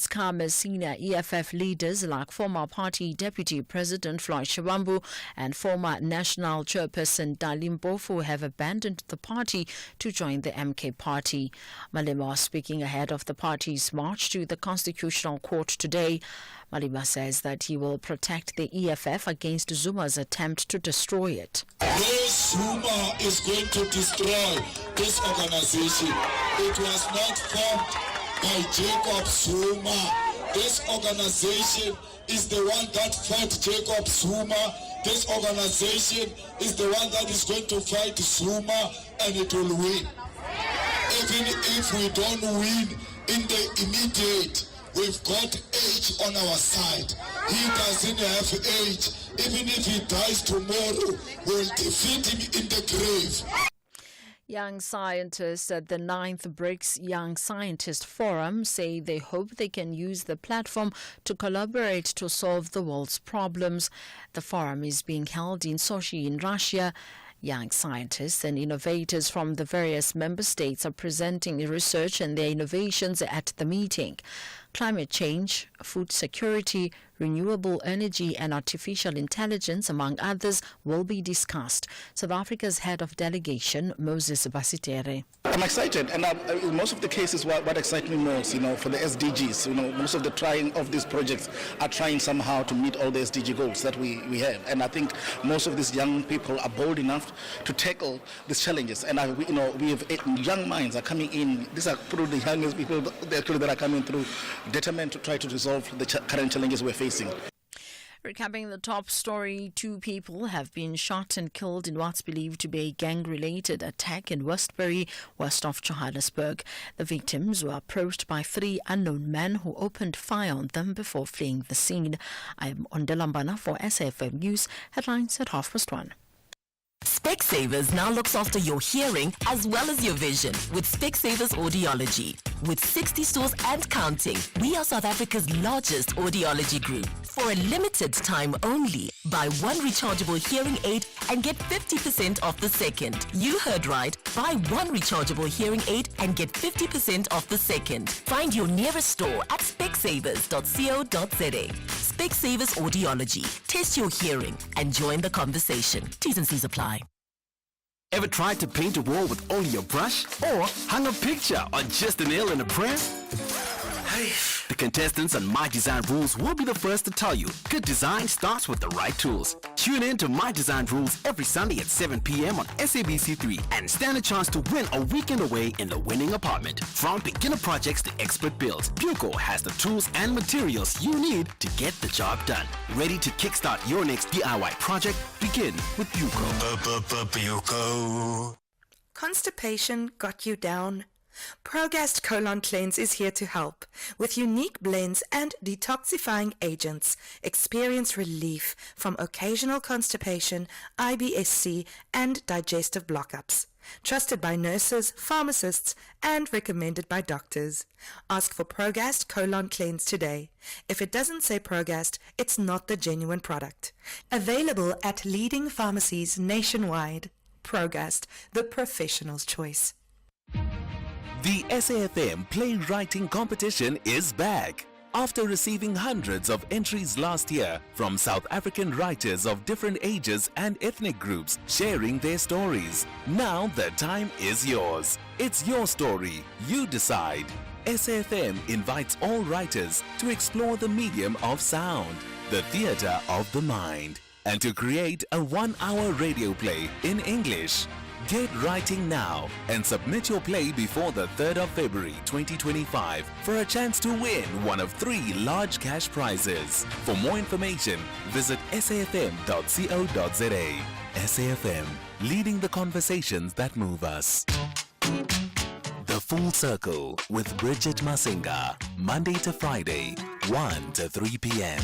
come senior EFF leaders like former party deputy president Floyd Shivambu and former national chairperson Dalim Mpofu have abandoned the party to join the MK party. Malema was speaking ahead of the party's march to the Constitutional Court today. Malema says that he will protect the EFF against Zuma's attempt to destroy it. No Zuma is going to destroy this organization. It was not formed by Jacob Zuma. This organization is the one that fought Jacob Zuma. This organization is the one that is going to fight Zuma, and it will win. Even if we don't win in the immediate, we've got age on our side. He doesn't have age. Even if he dies tomorrow, we'll defeat him in the grave. Young scientists at the 9th BRICS Young Scientist Forum say they hope they can use the platform to collaborate to solve the world's problems. The forum is being held in Sochi in Russia. Young scientists and innovators from the various member states are presenting research and their innovations at the meeting. Climate change, food security, renewable energy and artificial intelligence, among others, will be discussed. South Africa's head of delegation, Moses Basitere. I'm excited, and in most of the cases, what excites me most, for the SDGs, most of the trying of these projects are trying somehow to meet all the SDG goals that we have. And I think most of these young people are bold enough to tackle these challenges. And we have young minds are coming in. These are probably the youngest people that are coming through, determined to try to resolve the current challenges we're facing. Recapping the top story, 2 people have been shot and killed in what's believed to be a gang-related attack in Westbury, west of Johannesburg. The victims were approached by 3 unknown men who opened fire on them before fleeing the scene. I am Ondelambana for SAFM News. Headlines at 1:30. Specsavers now looks after your hearing as well as your vision with Specsavers Audiology. With 60 stores and counting, we are South Africa's largest audiology group. For a limited time only, buy 1 rechargeable hearing aid and get 50% off the second. You heard right. Buy 1 rechargeable hearing aid and get 50% off the second. Find your nearest store at specsavers.co.za. Specsavers Audiology. Test your hearing and join the conversation. T's and C's apply. Ever tried to paint a wall with only a brush? Or hung a picture on just a nail and a prayer? Hey. The contestants on My Design Rules will be the first to tell you good design starts with the right tools. Tune in to My Design Rules every Sunday at 7 p.m. on SABC3 and stand a chance to win a weekend away in the winning apartment. From beginner projects to expert builds, Buco has the tools and materials you need to get the job done. Ready to kickstart your next DIY project? Begin with Buco. Constipation got you down? Progast Colon Cleanse is here to help. With unique blends and detoxifying agents, experience relief from occasional constipation, IBS-C, and digestive block-ups. Trusted by nurses, pharmacists, and recommended by doctors. Ask for Progast Colon Cleanse today. If it doesn't say Progast, it's not the genuine product. Available at leading pharmacies nationwide. Progast, the professional's choice. The SAFM Playwriting Competition is back. After receiving hundreds of entries last year from South African writers of different ages and ethnic groups sharing their stories, now the time is yours. It's your story. You decide. SAFM invites all writers to explore the medium of sound, the theatre of the mind, and to create a 1-hour radio play in English. Get writing now and submit your play before the 3rd of February 2025 for a chance to win one of 3 large cash prizes. For more information, visit safm.co.za. SAFM, leading the conversations that move us. The Full Circle with Bridget Masinga, Monday to Friday, 1 to 3 p.m.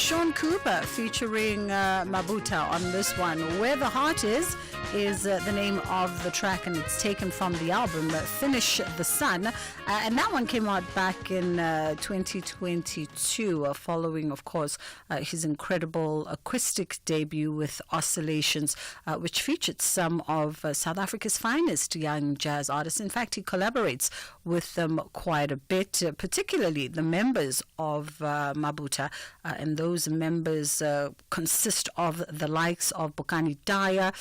Sean Cooper featuring Mabuta on this one. Where the Heart is the name of the track, and it's taken from the album Finish the Sun, and that one came out back in 2022 following, of course, his incredible acoustic debut with Oscillations, which featured some of South Africa's finest young jazz artists. In fact, he collaborates with them quite a bit, particularly the members of Mabuta, and those members consist of the likes of Bokani Daya,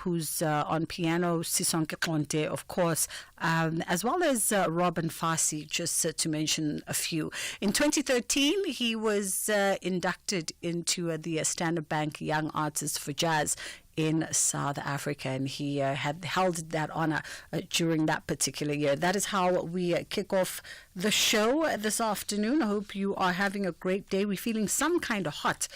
who's on piano, Sisonke Konte, of course, as well as Robin Fassi, just to mention a few. In 2013, he was inducted into the Standard Bank Young Artist for Jazz in South Africa, and he had held that honor during that particular year. That is how we kick off the show this afternoon. I hope you are having a great day. We're feeling some kind of hot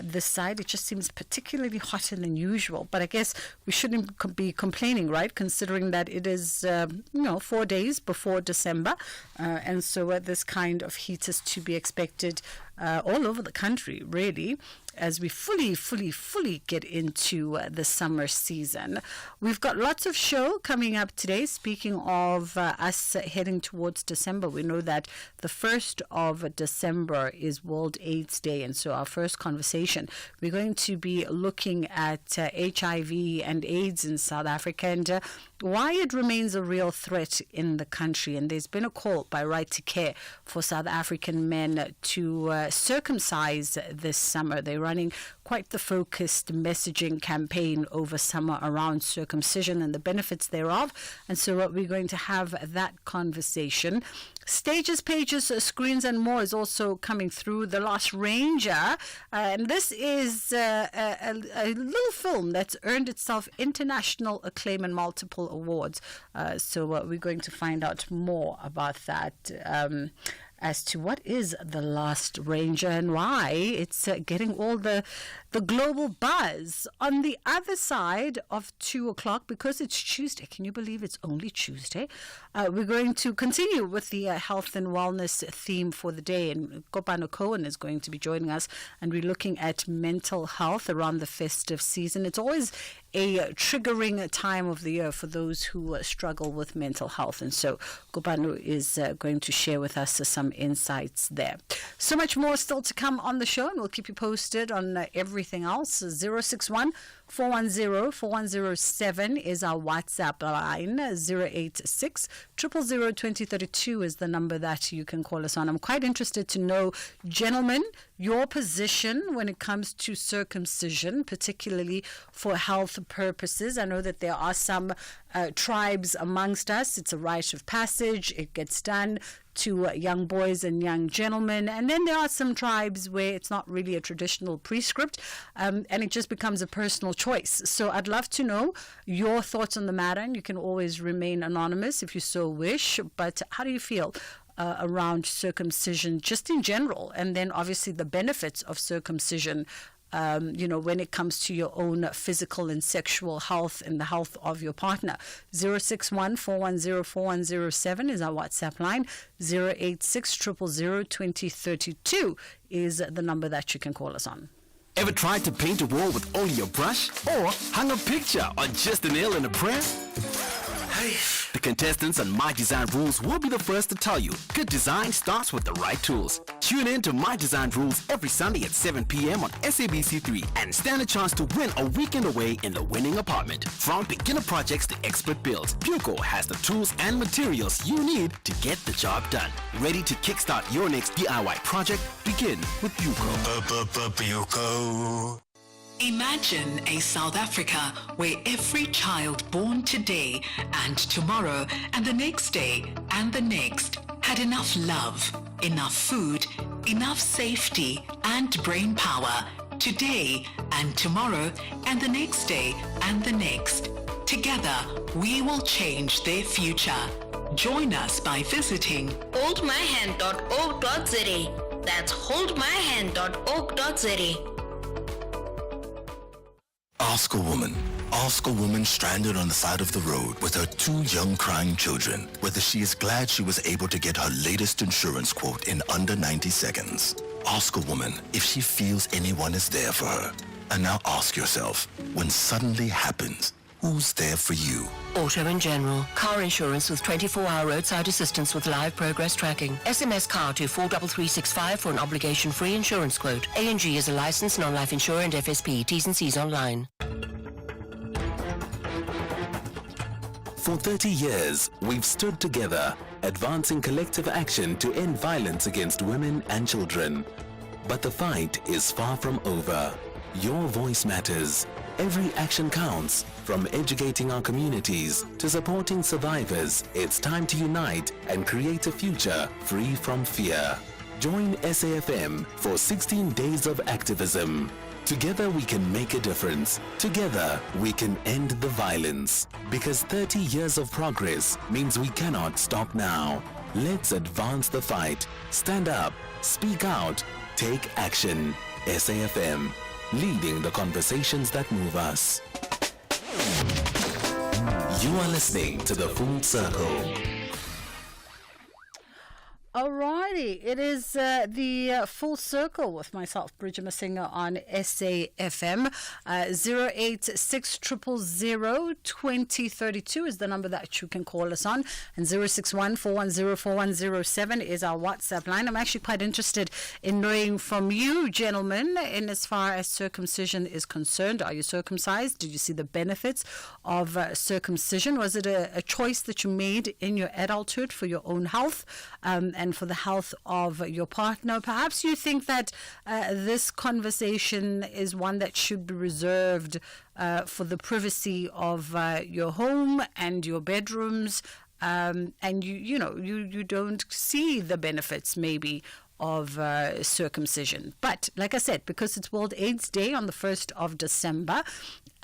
this side. It just seems particularly hotter than usual, but I guess we shouldn't be complaining, right, considering that it is 4 days before December, and so this kind of heat is to be expected all over the country, really, as we fully get into the summer season. We've got lots of show coming up today. Speaking of us heading towards December, we know that the 1st of December is World AIDS Day, and so our first conversation, we're going to be looking at HIV and AIDS in South Africa and why it remains a real threat in the country. And there's been a call by Right to Care for South African men to circumcise this summer. They're running quite the focused messaging campaign over summer around circumcision and the benefits thereof. And so we're going to have that conversation. Stages, pages, screens, and more is also coming through. The Lost Ranger, and this is a little film that's earned itself international acclaim and multiple awards. So we're going to find out more about that. As to what is The Lost Ranger and why it's getting all the global buzz. On the other side of 2 o'clock, because it's Tuesday, can you believe it's only Tuesday? We're going to continue with the health and wellness theme for the day, and Kopano Cohen is going to be joining us, and we're looking at mental health around the festive season. It's always a triggering time of the year for those who struggle with mental health, and so Kopano is going to share with us some insights there. So much more still to come on the show, and we'll keep you posted on everything else. 061 410 4107 is our WhatsApp line. 086 000 2032 is the number that you can call us on. I'm quite interested to know, gentlemen, your position when it comes to circumcision, particularly for health purposes. I know that there are some tribes amongst us. It's a rite of passage. It gets done to young boys and young gentlemen. And then there are some tribes where it's not really a traditional prescript, and it just becomes a personal choice. So I'd love to know your thoughts on the matter, and you can always remain anonymous if you so wish. But how do you feel around circumcision just in general, and then obviously the benefits of circumcision, when it comes to your own physical and sexual health and the health of your partner? 061 410 4107 is our WhatsApp line. 086 000 2032 is the number that you can call us on. Ever tried to paint a wall with only a brush? Or hung a picture on just a nail and a prayer? The contestants on My Design Rules will be the first to tell you good design starts with the right tools. Tune in to My Design Rules every Sunday at 7 p.m. on SABC3 and stand a chance to win a weekend away in the winning apartment. From beginner projects to expert builds, Puco has the tools and materials you need to get the job done. Ready to kickstart your next DIY project? Begin with Puco. Puco. Imagine a South Africa where every child born today and tomorrow and the next day and the next had enough love, enough food, enough safety and brain power today and tomorrow and the next day and the next. Together, we will change their future. Join us by visiting holdmyhand.org.za. That's holdmyhand.org.za. Ask a woman. Ask a woman stranded on the side of the road with her 2 young crying children whether she is glad she was able to get her latest insurance quote in under 90 seconds. Ask a woman if she feels anyone is there for her. And now ask yourself, when suddenly happens, who's there for you? Auto in general. Car insurance with 24-hour roadside assistance with live progress tracking. SMS car to 43365 for an obligation-free insurance quote. A&G is a licensed non-life insurer and FSP. T's and C's online. For 30 years, we've stood together, advancing collective action to end violence against women and children. But the fight is far from over. Your voice matters. Every action counts. From educating our communities to supporting survivors, it's time to unite and create a future free from fear. Join SAFM for 16 days of activism. Together we can make a difference. Together we can end the violence. Because 30 years of progress means we cannot stop now. Let's advance the fight. Stand up, speak out, take action. SAFM, leading the conversations that move us. You are listening to The Full Circle. Alrighty, it is the Full Circle with myself, Bridget Masinga, on SAFM. 086-000-2032 is the number that you can call us on, and 061-410-4107 is our WhatsApp line. I'm actually quite interested in knowing from you, gentlemen, in as far as circumcision is concerned. Are you circumcised? Did you see the benefits of circumcision? Was it a choice that you made in your adulthood for your own health? And for the health of your partner? Perhaps you think that this conversation is one that should be reserved for the privacy of your home and your bedrooms, and you don't see the benefits maybe of circumcision. But like I said, because it's World AIDS Day on the 1st of December,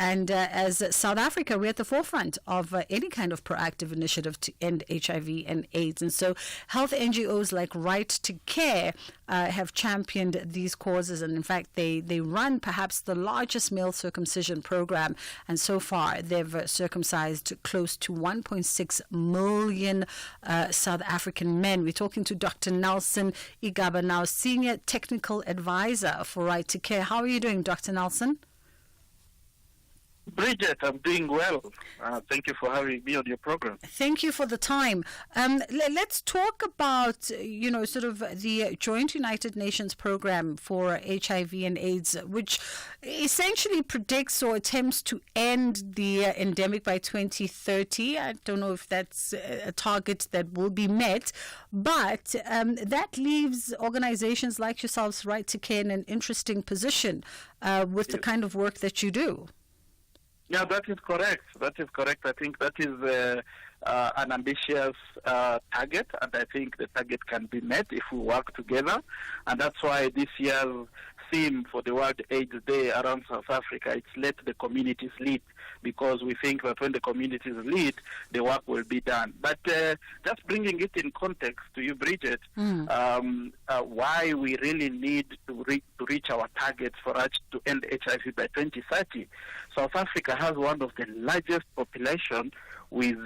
and as South Africa, we're at the forefront of any kind of proactive initiative to end HIV and AIDS. And so health NGOs like Right to Care have championed these causes. And in fact, they run perhaps the largest male circumcision program. And so far, they've circumcised close to 1.6 million South African men. We're talking to Dr. Nelson Igaba now, Senior Technical Advisor for Right to Care. How are you doing, Dr. Nelson? Bridget, I'm doing well. Thank you for having me on your program. Thank you for the time. Let's talk about, sort of the Joint United Nations program for HIV and AIDS, which essentially predicts or attempts to end the endemic by 2030. I don't know if that's a target that will be met, but that leaves organizations like yourselves, Right to Care, in an interesting position with the kind of work that you do. Yeah, that is correct. I think that is an ambitious target, and I think the target can be met if we work together. And that's why this year's theme for the World AIDS Day around South Africa, it's let the communities lead, because we think that when the communities lead, the work will be done. But just bringing it in context to you, Bridget, why we really need to reach our targets for us to end HIV by 2030. South Africa has one of the largest population with,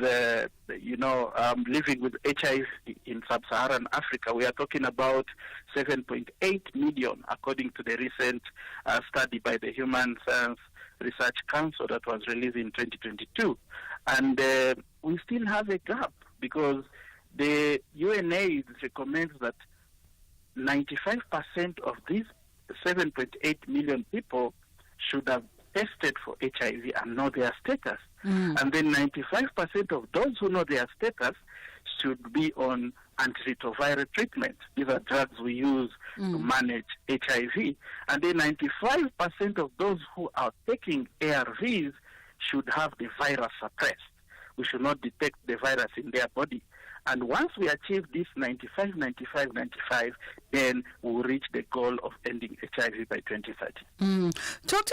living with HIV in sub-Saharan Africa. We are talking about 7.8 million, according to the recent study by the Human Science Research Council that was released in 2022. And we still have a gap, because the UNAIDS recommends that 95% of these 7.8 million people should have tested for HIV and know their status. And then 95% of those who know their status should be on antiretroviral treatment. These are drugs we use to manage HIV. And then 95% of those who are taking ARVs should have the virus suppressed. We should not detect the virus in their body. And once we achieve this 95, then we will reach the goal of ending HIV by 2030. Talk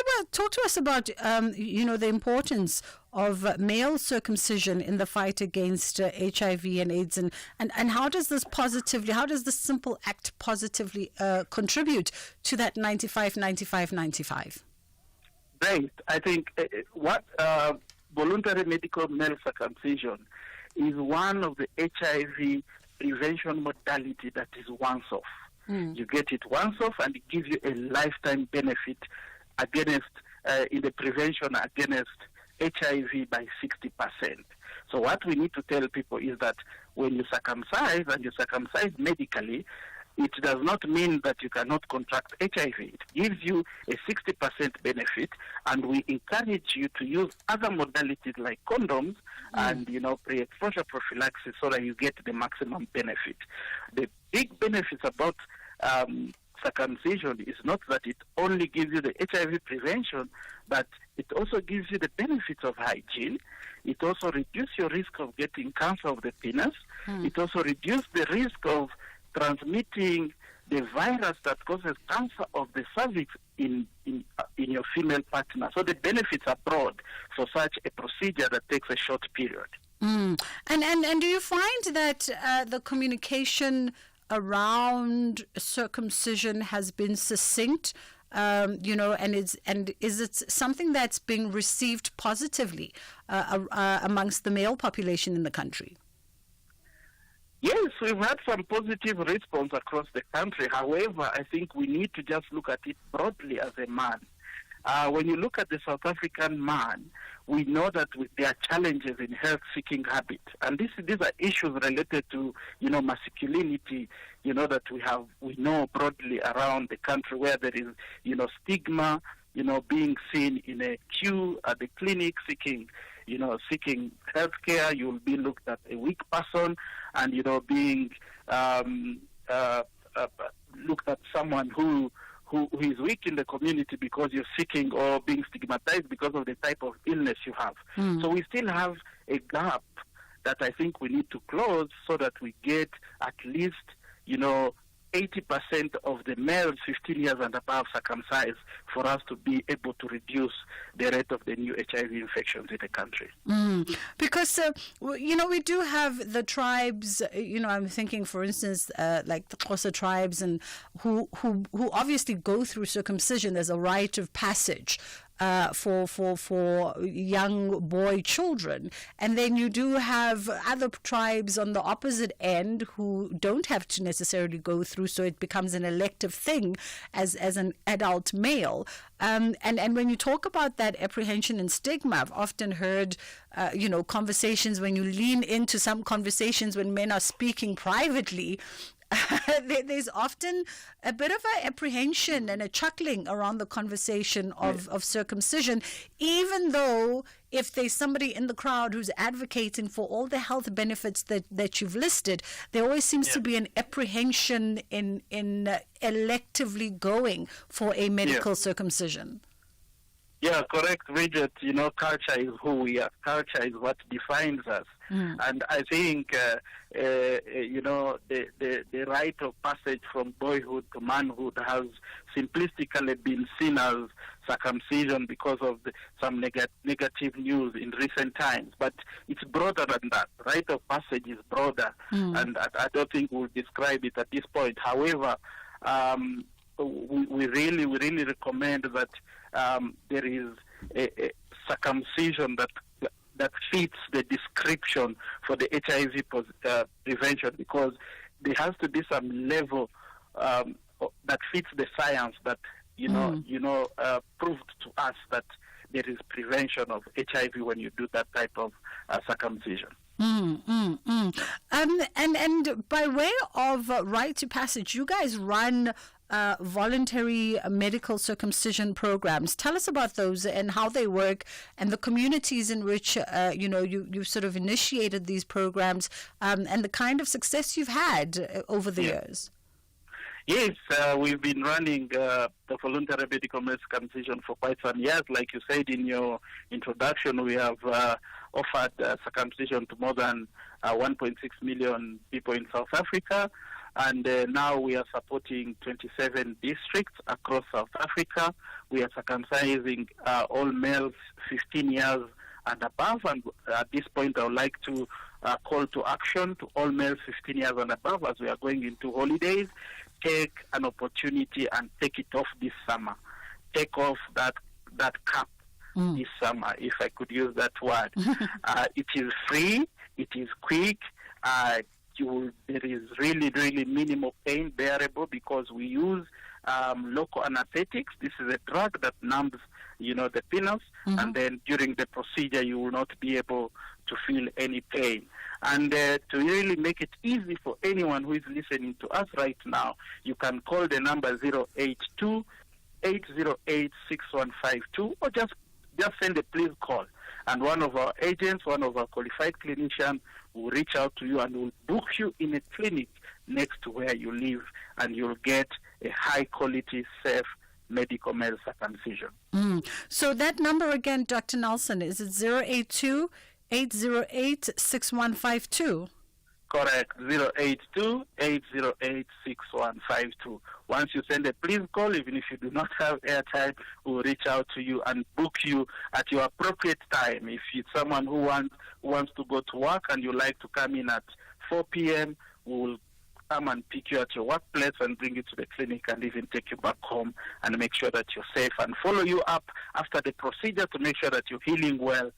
to us about, the importance of male circumcision in the fight against HIV and AIDS, and how does this simple act positively contribute to that 95? Right. I think what voluntary medical male circumcision is one of the HIV prevention modality that is once off. You get it once off, and it gives you a lifetime benefit against in the prevention against HIV by 60%. So what we need to tell people is that when you circumcise, and you circumcise medically, it does not mean that you cannot contract HIV. It gives you a 60% benefit, and we encourage you to use other modalities like condoms and, pre-exposure prophylaxis so that you get the maximum benefit. The big benefits about circumcision is not that it only gives you the HIV prevention, but it also gives you the benefits of hygiene. It also reduces your risk of getting cancer of the penis. It also reduces the risk of transmitting the virus that causes cancer of the cervix in your female partner. So the benefits are broad for such a procedure that takes a short period. And do you find that the communication around circumcision has been succinct, and is it something that's being received positively amongst the male population in the country? Yes, we've had some positive response across the country. However, I think we need to just look at it broadly as a man. When you look at the South African man, we know that there are challenges in health-seeking habits, and these are issues related to, masculinity, that we know broadly around the country, where there is, stigma, being seen in a queue at the clinic seeking health care. You'll be looked at a weak person, and being looked at someone who is weak in the community because you're seeking, or being stigmatized because of the type of illness you have. So we still have a gap that I think we need to close, so that we get at least 80% of the males 15 years and above circumcised, for us to be able to reduce the rate of the new HIV infections in the country. Because, we do have the tribes, I'm thinking, for instance, like the Xhosa tribes, and who obviously go through circumcision as a rite of passage. For young boy children, and then you do have other tribes on the opposite end who don't have to necessarily go through, so it becomes an elective thing as an adult male. And when you talk about that apprehension and stigma, I've often heard conversations, when you lean into some conversations when men are speaking privately, there's often a bit of an apprehension and a chuckling around the conversation of circumcision, even though if there's somebody in the crowd who's advocating for all the health benefits that you've listed, there always seems to be an apprehension in electively going for a medical circumcision. Yeah, correct, Bridget. Culture is who we are. Culture is what defines us. And I think, the rite of passage from boyhood to manhood has simplistically been seen as circumcision because of some negative news in recent times. But it's broader than that. Rite of passage is broader, and I don't think we'll describe it at this point. However, we really recommend that there is a circumcision that fits the description for the HIV prevention, because there has to be some level that fits the science that proved to us that there is prevention of HIV when you do that type of circumcision. And by way of rite to passage, you guys run voluntary medical circumcision programs. Tell us about those and how they work, and the communities in which you've sort of initiated these programs, and the kind of success you've had over the years. Yes, we've been running the voluntary medical circumcision for quite some years. Like you said in your introduction, we have offered circumcision to more than 1.6 million people in South Africa. And now we are supporting 27 districts across South Africa. We are circumcising all males 15 years and above. And at this point, I would like to call to action to all males 15 years and above, as we are going into holidays. Take an opportunity and take it off this summer. Take off that cap this summer, if I could use that word. It is free. It is quick. there is really minimal pain bearable because we use local anesthetics. This is a drug that numbs, the penis, and then during the procedure you will not be able to feel any pain. And to really make it easy for anyone who is listening to us right now, you can call the number 082-808-6152 or just send a please call. And one of our agents, one of our qualified clinicians will reach out to you and will book you in a clinic next to where you live, and you'll get a high-quality, safe medical male circumcision. So that number again, Dr. Nelson, is it 082-808-6152? Correct, 082-808-6152. Once you send a please call, even if you do not have airtime, we'll reach out to you and book you at your appropriate time. If it's someone who wants to go to work and you like to come in at 4 p.m., we will come and pick you at your workplace and bring you to the clinic and even take you back home and make sure that you're safe and follow you up after the procedure to make sure that you're healing well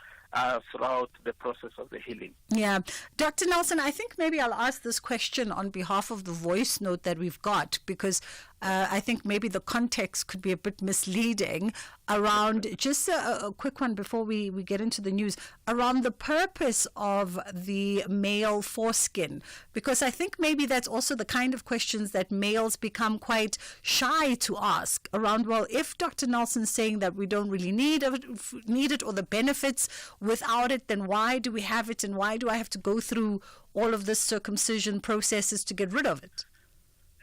throughout the process of the healing. Yeah. Dr. Nelson, I think maybe I'll ask this question on behalf of the voice note that we've got, because I think maybe the context could be a bit misleading around, just a quick one before we get into the news, around the purpose of the male foreskin, because I think maybe that's also the kind of questions that males become quite shy to ask around, well, if Dr. Nelson's saying that we don't really need it or the benefits without it, then why do we have it, and why do I have to go through all of this circumcision processes to get rid of it?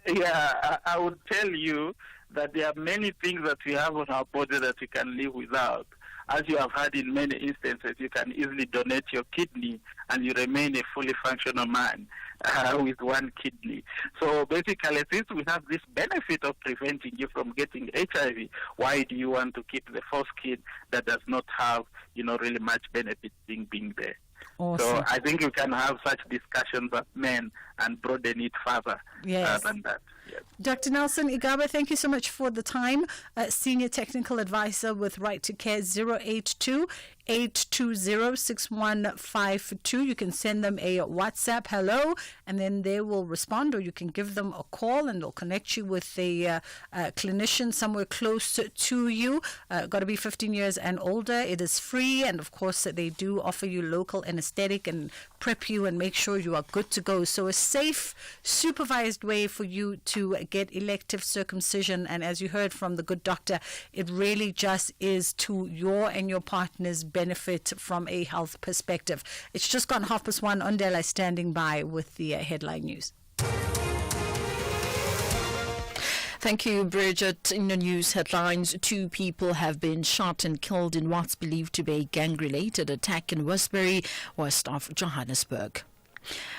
Yeah, I would tell you that there are many things that we have on our body that we can live without. As you have had in many instances, you can easily donate your kidney and you remain a fully functional man with one kidney. So basically, since we have this benefit of preventing you from getting HIV, why do you want to keep the foreskin that does not have, really much benefit being there? Awesome. So I think you can have such discussions as men and broaden it further than that. Yes. Dr. Nelson Igaba, thank you so much for the time. Senior Technical Advisor with Right to Care, 082-820-6152. You can send them a WhatsApp hello, and then they will respond, or you can give them a call and they'll connect you with a clinician somewhere close to you. Got to be 15 years and older. It is free, and of course they do offer you local anesthetic and prep you and make sure you are good to go. So a safe, supervised way for you to get elective circumcision, and as you heard from the good doctor, it really just is to your and your partner's benefit from a health perspective. It's just gone 1:30. Ondela standing by with the headline news. Thank you, Bridget. In the news headlines, 2 people have been shot and killed in what's believed to be a gang-related attack in Westbury, west of Johannesburg.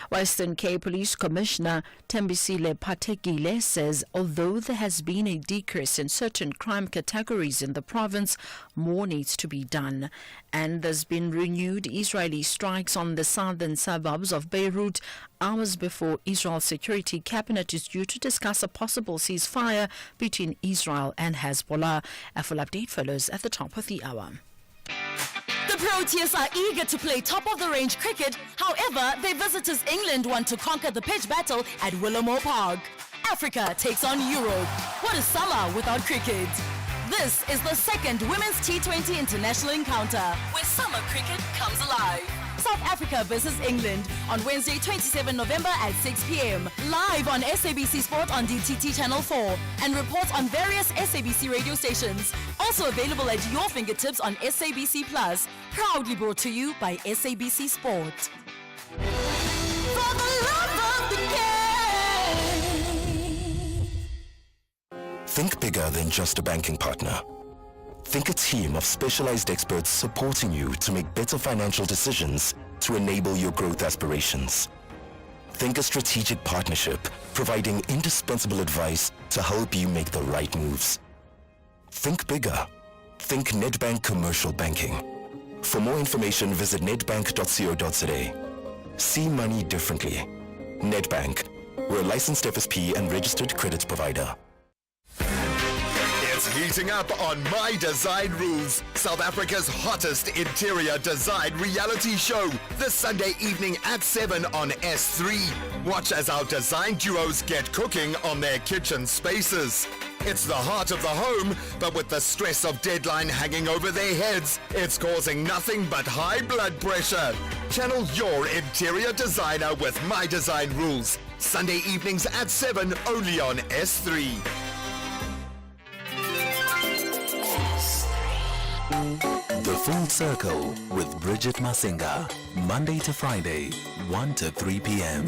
Western Cape Police Commissioner Tembisile Patekile says although there has been a decrease in certain crime categories in the province, more needs to be done. And there's been renewed Israeli strikes on the southern suburbs of Beirut hours before Israel's Security Cabinet is due to discuss a possible ceasefire between Israel and Hezbollah. A full update follows at the top of the hour. The Proteas are eager to play top-of-the-range cricket. However, their visitors England want to conquer the pitch battle at Willamore Park. Africa takes on Europe. What is summer without cricket? This is the second Women's T20 International Encounter, where summer cricket comes alive. South Africa versus England on Wednesday, 27 November at 6 p.m. Live on SABC Sport on DTT Channel 4 and reports on various SABC radio stations. Also available at your fingertips on SABC Plus. Proudly brought to you by SABC Sport. For the love of the game. Think bigger than just a banking partner. Think a team of specialized experts supporting you to make better financial decisions to enable your growth aspirations. Think a strategic partnership providing indispensable advice to help you make the right moves. Think bigger. Think Nedbank Commercial Banking. For more information, visit nedbank.co.za. See money differently. Nedbank. We're a licensed FSP and registered credit provider. It's heating up on My Design Rules, South Africa's hottest interior design reality show, this Sunday evening at 7 on S3. Watch as our design duos get cooking on their kitchen spaces. It's the heart of the home, but with the stress of deadline hanging over their heads, it's causing nothing but high blood pressure. Channel your interior designer with My Design Rules. Sunday evenings at 7 only on S3. The Full Circle with Bridget Masinga. Monday to Friday, 1 to 3 p.m.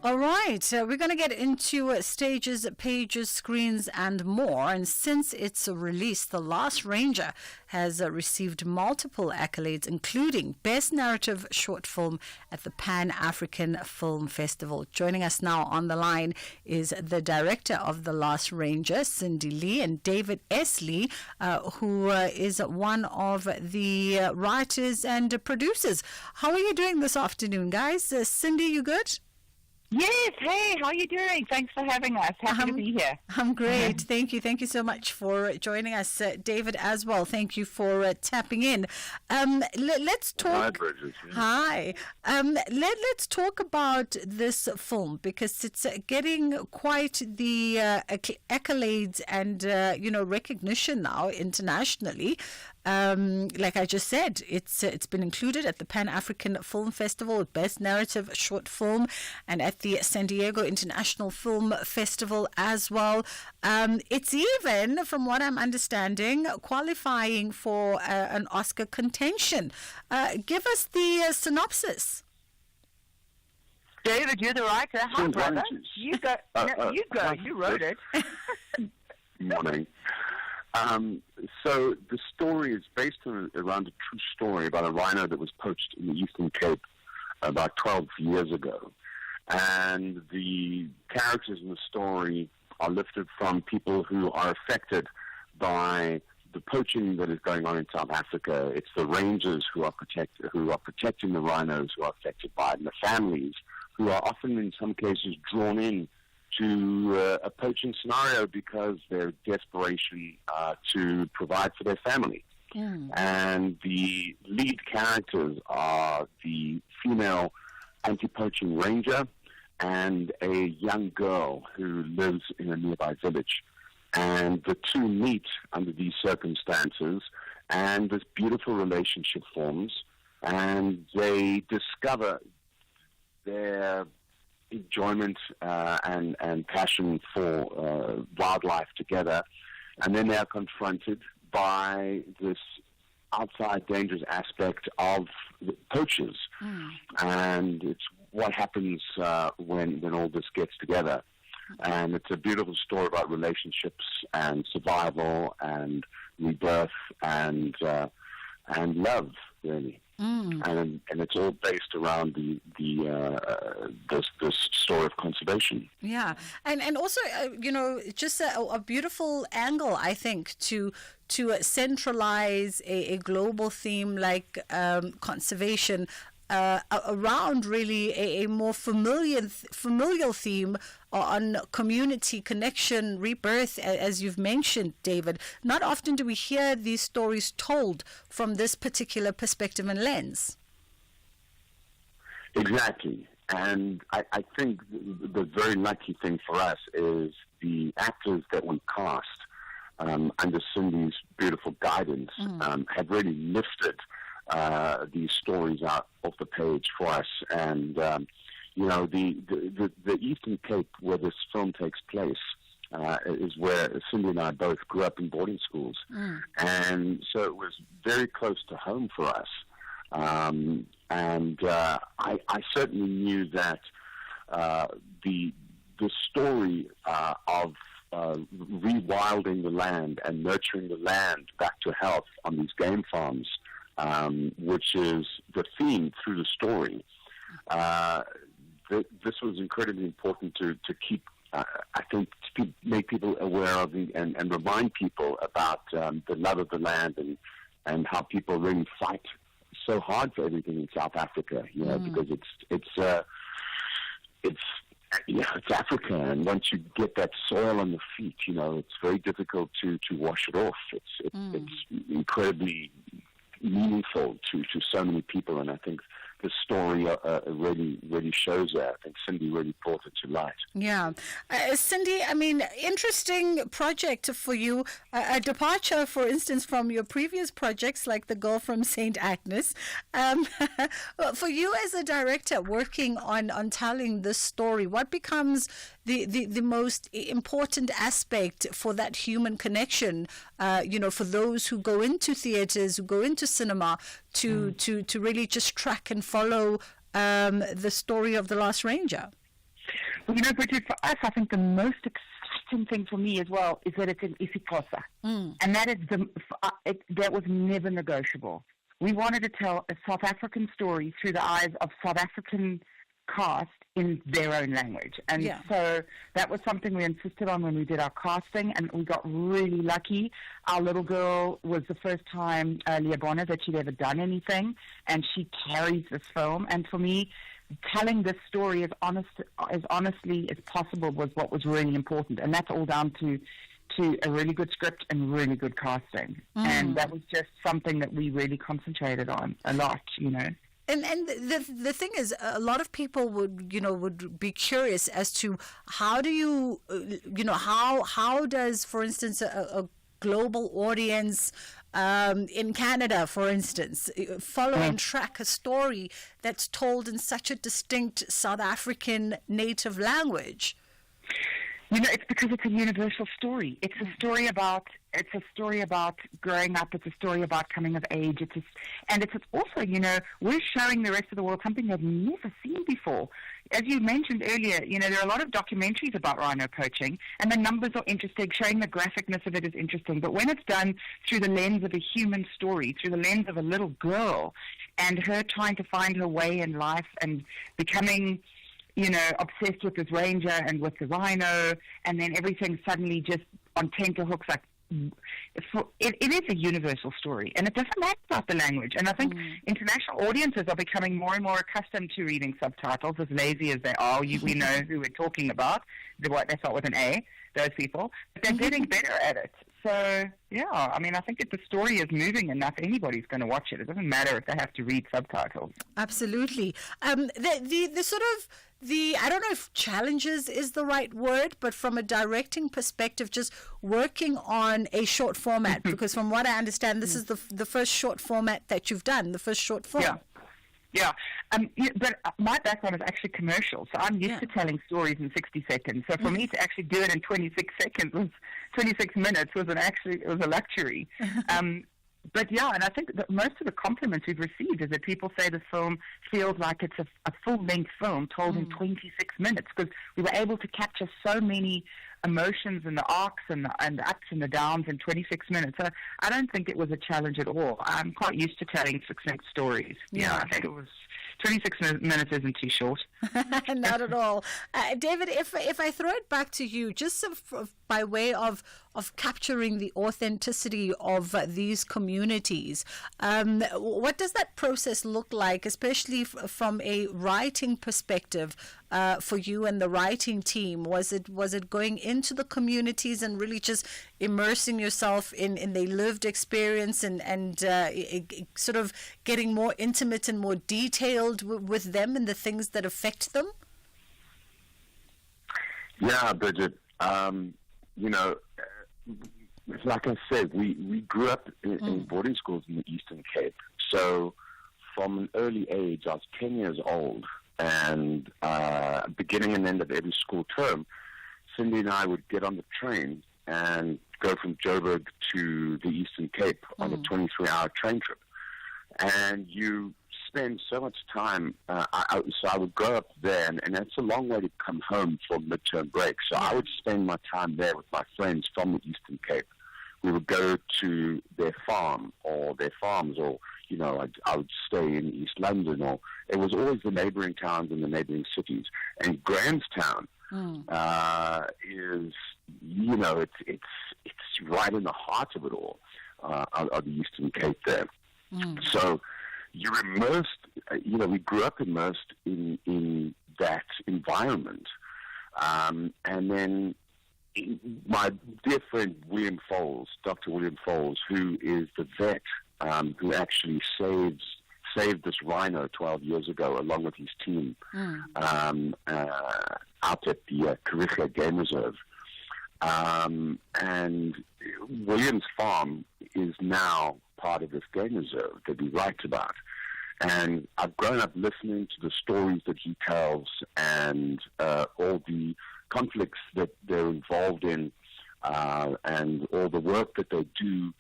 All right, we're going to get into stages, pages, screens, and more. And since its release, The Last Ranger has received multiple accolades, including Best Narrative Short Film at the Pan-African Film Festival. Joining us now on the line is the director of The Last Ranger, Cindy Lee, and David S. Lee, who is one of the writers and producers. How are you doing this afternoon, guys? Cindy, you good? Yes, hey, how are you doing? Thanks for having us. Happy to be here. I'm great. Thank you. Thank you so much for joining us. David as well, thank you for tapping in. Let's talk. Hi, Bridget. Hi. Let's talk about this film because it's getting quite the accolades and, recognition now internationally. Like I just said, it's been included at the Pan-African Film Festival, Best Narrative Short Film, and at the San Diego International Film Festival as well. It's even, from what I'm understanding, qualifying for an Oscar contention. Give us the synopsis. David, you're the writer. Hi, brother. You go. You go. You wrote it. Morning. So the story is based around a true story about a rhino that was poached in the Eastern Cape about 12 years ago. And the characters in the story are lifted from people who are affected by the poaching that is going on in South Africa. It's the rangers who are protecting the rhinos who are affected by it, and the families who are often, in some cases, drawn in to a poaching scenario because their desperation to provide for their family. And the lead characters are the female anti-poaching ranger and a young girl who lives in a nearby village. And the two meet under these circumstances, and this beautiful relationship forms, and they discover their enjoyment and passion for wildlife together, and then they are confronted by this outside dangerous aspect of poachers, and it's what happens when all this gets together. And it's a beautiful story about relationships and survival and rebirth and love, really. And it's all based around this story of conservation. Yeah, and also just a beautiful angle, I think, to centralize a global theme like conservation around really a more familial theme on community connection, rebirth, as you've mentioned, David. Not often do we hear these stories told from this particular perspective and lens. Exactly. And I think the very lucky thing for us is the actors that we cast under Cindy's beautiful guidance have really lifted these stories out of the page for us. And the Eastern Cape, where this film takes place, is where Cindy and I both grew up in boarding schools, and so it was very close to home for us. I certainly knew that the story of rewilding the land and nurturing the land back to health on these game farms, which is the theme through the story. This was incredibly important to keep, I think, to make people aware of and remind people about the love of the land and how people really fight so hard for everything in South Africa, because it's it's Africa, and once you get that soil on the feet, it's very difficult to wash it off. It's incredibly meaningful to so many people, and I think the story really shows that. I think Cindy really brought it to light. Yeah. Cindy, I mean, interesting project for you. A departure, for instance, from your previous projects like The Girl from St. Agnes. For you as a director working on telling this story, what becomes the most important aspect for that human connection, for those who go into theaters, who go into cinema, to really just track and follow the story of The Last Ranger? Well, Bridget, for us, I think the most exciting thing for me as well is that it's in isiXhosa. And that is that was never negotiable. We wanted to tell a South African story through the eyes of South African cast in their own language. And so that was something we insisted on when we did our casting, and we got really lucky. Our little girl was the first time, Leabona, that she'd ever done anything, and she carries this film. And for me, telling this story as honestly as possible was what was really important, and that's all down to a really good script and really good casting. And that was just something that we really concentrated on a lot, And the thing is, a lot of people would be curious as to how do you, how does, for instance, a global audience in Canada, for instance, follow and track a story that's told in such a distinct South African native language? It's because it's a universal story. It's a story about growing up. It's a story about coming of age. And it's also, we're showing the rest of the world something they've never seen before. As you mentioned earlier, there are a lot of documentaries about rhino poaching, and the numbers are interesting. Showing the graphicness of it is interesting. But when it's done through the lens of a human story, through the lens of a little girl, and her trying to find her way in life and becoming, obsessed with this ranger and with the rhino, and then everything suddenly just on tenterhooks. It is a universal story, and it doesn't matter about the language. And I think international audiences are becoming more and more accustomed to reading subtitles, as lazy as they are. We know who we're talking about. They start with an A, those people. But they're getting better at it. So, I think if the story is moving enough, anybody's going to watch it. It doesn't matter if they have to read subtitles. Absolutely. The sort of, I don't know if challenges is the right word, but from a directing perspective, just working on a short format, because from what I understand, this is the first short format that you've done, the first short form. Yeah. But my background is actually commercial, so I'm used to telling stories in 60 seconds. So for me to actually do it in 26 minutes was a luxury. But and I think that most of the compliments we've received is that people say the film feels like it's a full-length film told in 26 minutes, because we were able to capture so many emotions and the arcs and the ups and the downs in 26 minutes. So I don't think it was a challenge at all. I'm quite used to telling succinct stories. I think it was 26 minutes isn't too short. Not at all. David, if I throw it back to you, just by way of capturing the authenticity of these communities, what does that process look like, especially from a writing perspective, for you and the writing team? Was it going into the communities and really just immersing yourself in their lived experience and sort of getting more intimate and more detailed with them and the things that affect them? Yeah, Bridget. Like I said, we grew up in boarding schools in the Eastern Cape. So from an early age, I was 10 years old, and beginning and end of every school term, Cindy and I would get on the train and go from Joburg to the Eastern Cape on a 23-hour train trip. And you spend so much time, so I would grow up there, and it's a long way to come home for midterm break. So I would spend my time there with my friends from the Eastern Cape. We would go to their farm or their farms, or, I would stay in East London, or it was always the neighboring towns and the neighboring cities. And Grahamstown is, it's right in the heart of it all, of the Eastern Cape there. So you're immersed, we grew up immersed in that environment. And then my dear friend William Foles, Dr. William Foles, who is the vet who actually saved this rhino 12 years ago along with his team out at the Kariga Game Reserve. And William's farm is now part of this game reserve that we write about. And I've grown up listening to the stories that he tells and all the conflicts that they're involved in and all the work that they do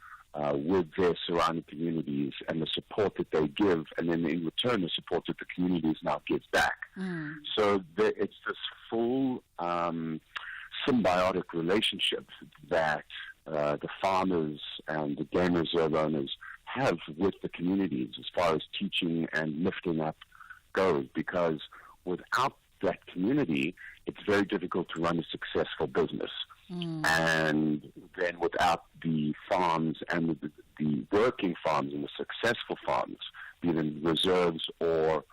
with their surrounding communities and the support that they give, and then in return the support that the communities now gives back. So it's this full symbiotic relationship that the farmers and the game reserve owners have with the communities as far as teaching and lifting up goes, because without that community, it's very difficult to run a successful business. And then without the farms and the working farms and the successful farms, be them reserves or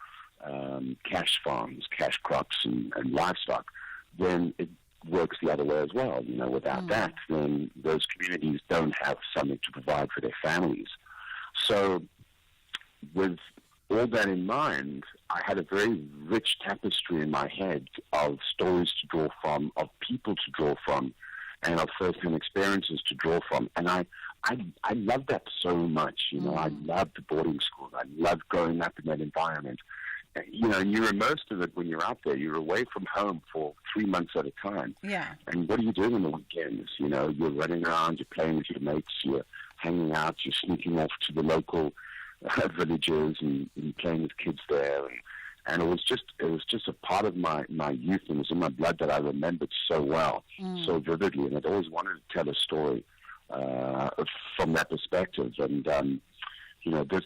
cash farms, cash crops and livestock, then it works the other way as well. You know, without that, then those communities don't have something to provide for their families. So with all that in mind, I had a very rich tapestry in my head of stories to draw from, of people to draw from, and of first-hand experiences to draw from. And I love that so much. You know, I loved the boarding school. I loved growing up in that environment. You know, and you're immersed in it when you're out there. You're away from home for 3 months at a time. Yeah. And what are you doing on the weekends? You know, you're running around, you're playing with your mates, you're hanging out, you're sneaking off to the local villages and playing with kids there. And it was just a part of my youth, and it was in my blood that I remembered so well, so vividly. And I'd always wanted to tell a story from that perspective. And you know, this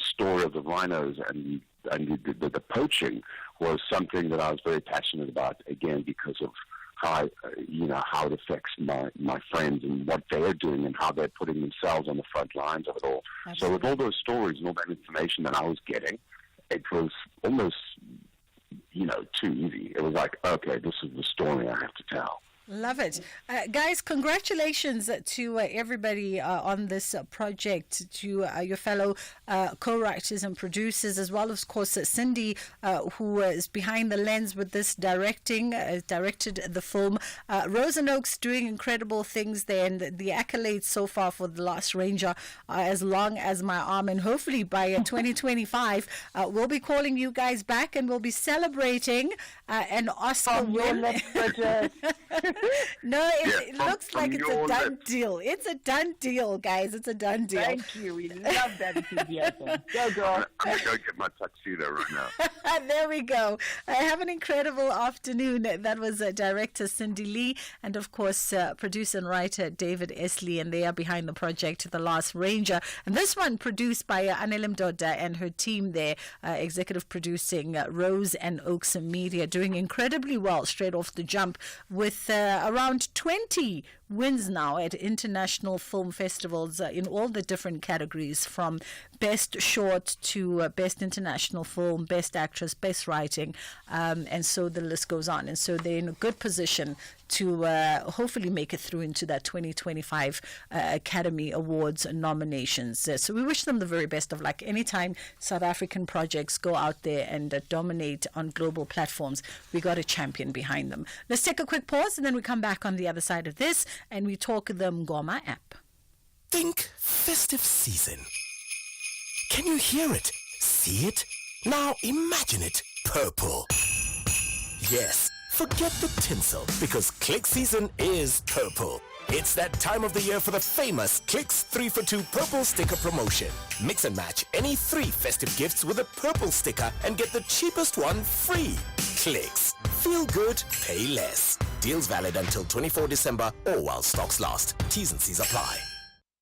story of the rhinos and the poaching was something that I was very passionate about, again, because of how how it affects my friends and what they're doing and how they're putting themselves on the front lines of it all. Absolutely. So with all those stories and all that information that I was getting, it was almost, too easy. It was like, okay, this is the story I have to tell. Love it. Guys, congratulations to everybody on this project, to your fellow co-writers and producers, as well as, of course, Cindy, who is behind the lens with this directed the film. Rose and Oaks doing incredible things there, and the accolades so far for The Last Ranger are as long as my arm, and hopefully by 2025 we'll be calling you guys back and we'll be celebrating an Oscar win. No, it looks like it's a done deal. It's a done deal, guys. It's a done deal. Thank you. We love that enthusiasm. Go, girl. I'm going to go get my tuxedo right now. There we go. Have an incredible afternoon. That was director Cindy Lee and, of course, producer and writer David Esley, and they are behind the project The Last Ranger. And this one produced by Anelim Doda and her team there, executive producing Rose and Oaks Media, doing incredibly well straight off the jump with around 20 wins now at international film festivals in all the different categories, from best short to best international film, best actress, best writing, and so the list goes on. And so they're in a good position to hopefully make it through into that 2025 Academy Awards nominations. So we wish them the very best of luck. Anytime South African projects go out there and dominate on global platforms, we got a champion behind them. Let's take a quick pause, and then we come back on the other side of this and we talk the Ngoma app. Think festive season. Can you hear it? See it? Now imagine it purple. Yes, forget the tinsel, because Click season is purple. It's that time of the year for the famous Clicks 3-for-2 purple sticker promotion. Mix and match any 3 festive gifts with a purple sticker and get the cheapest one free. Clicks. Feel good, pay less. Deals valid until 24 December or while stocks last. T's and C's apply.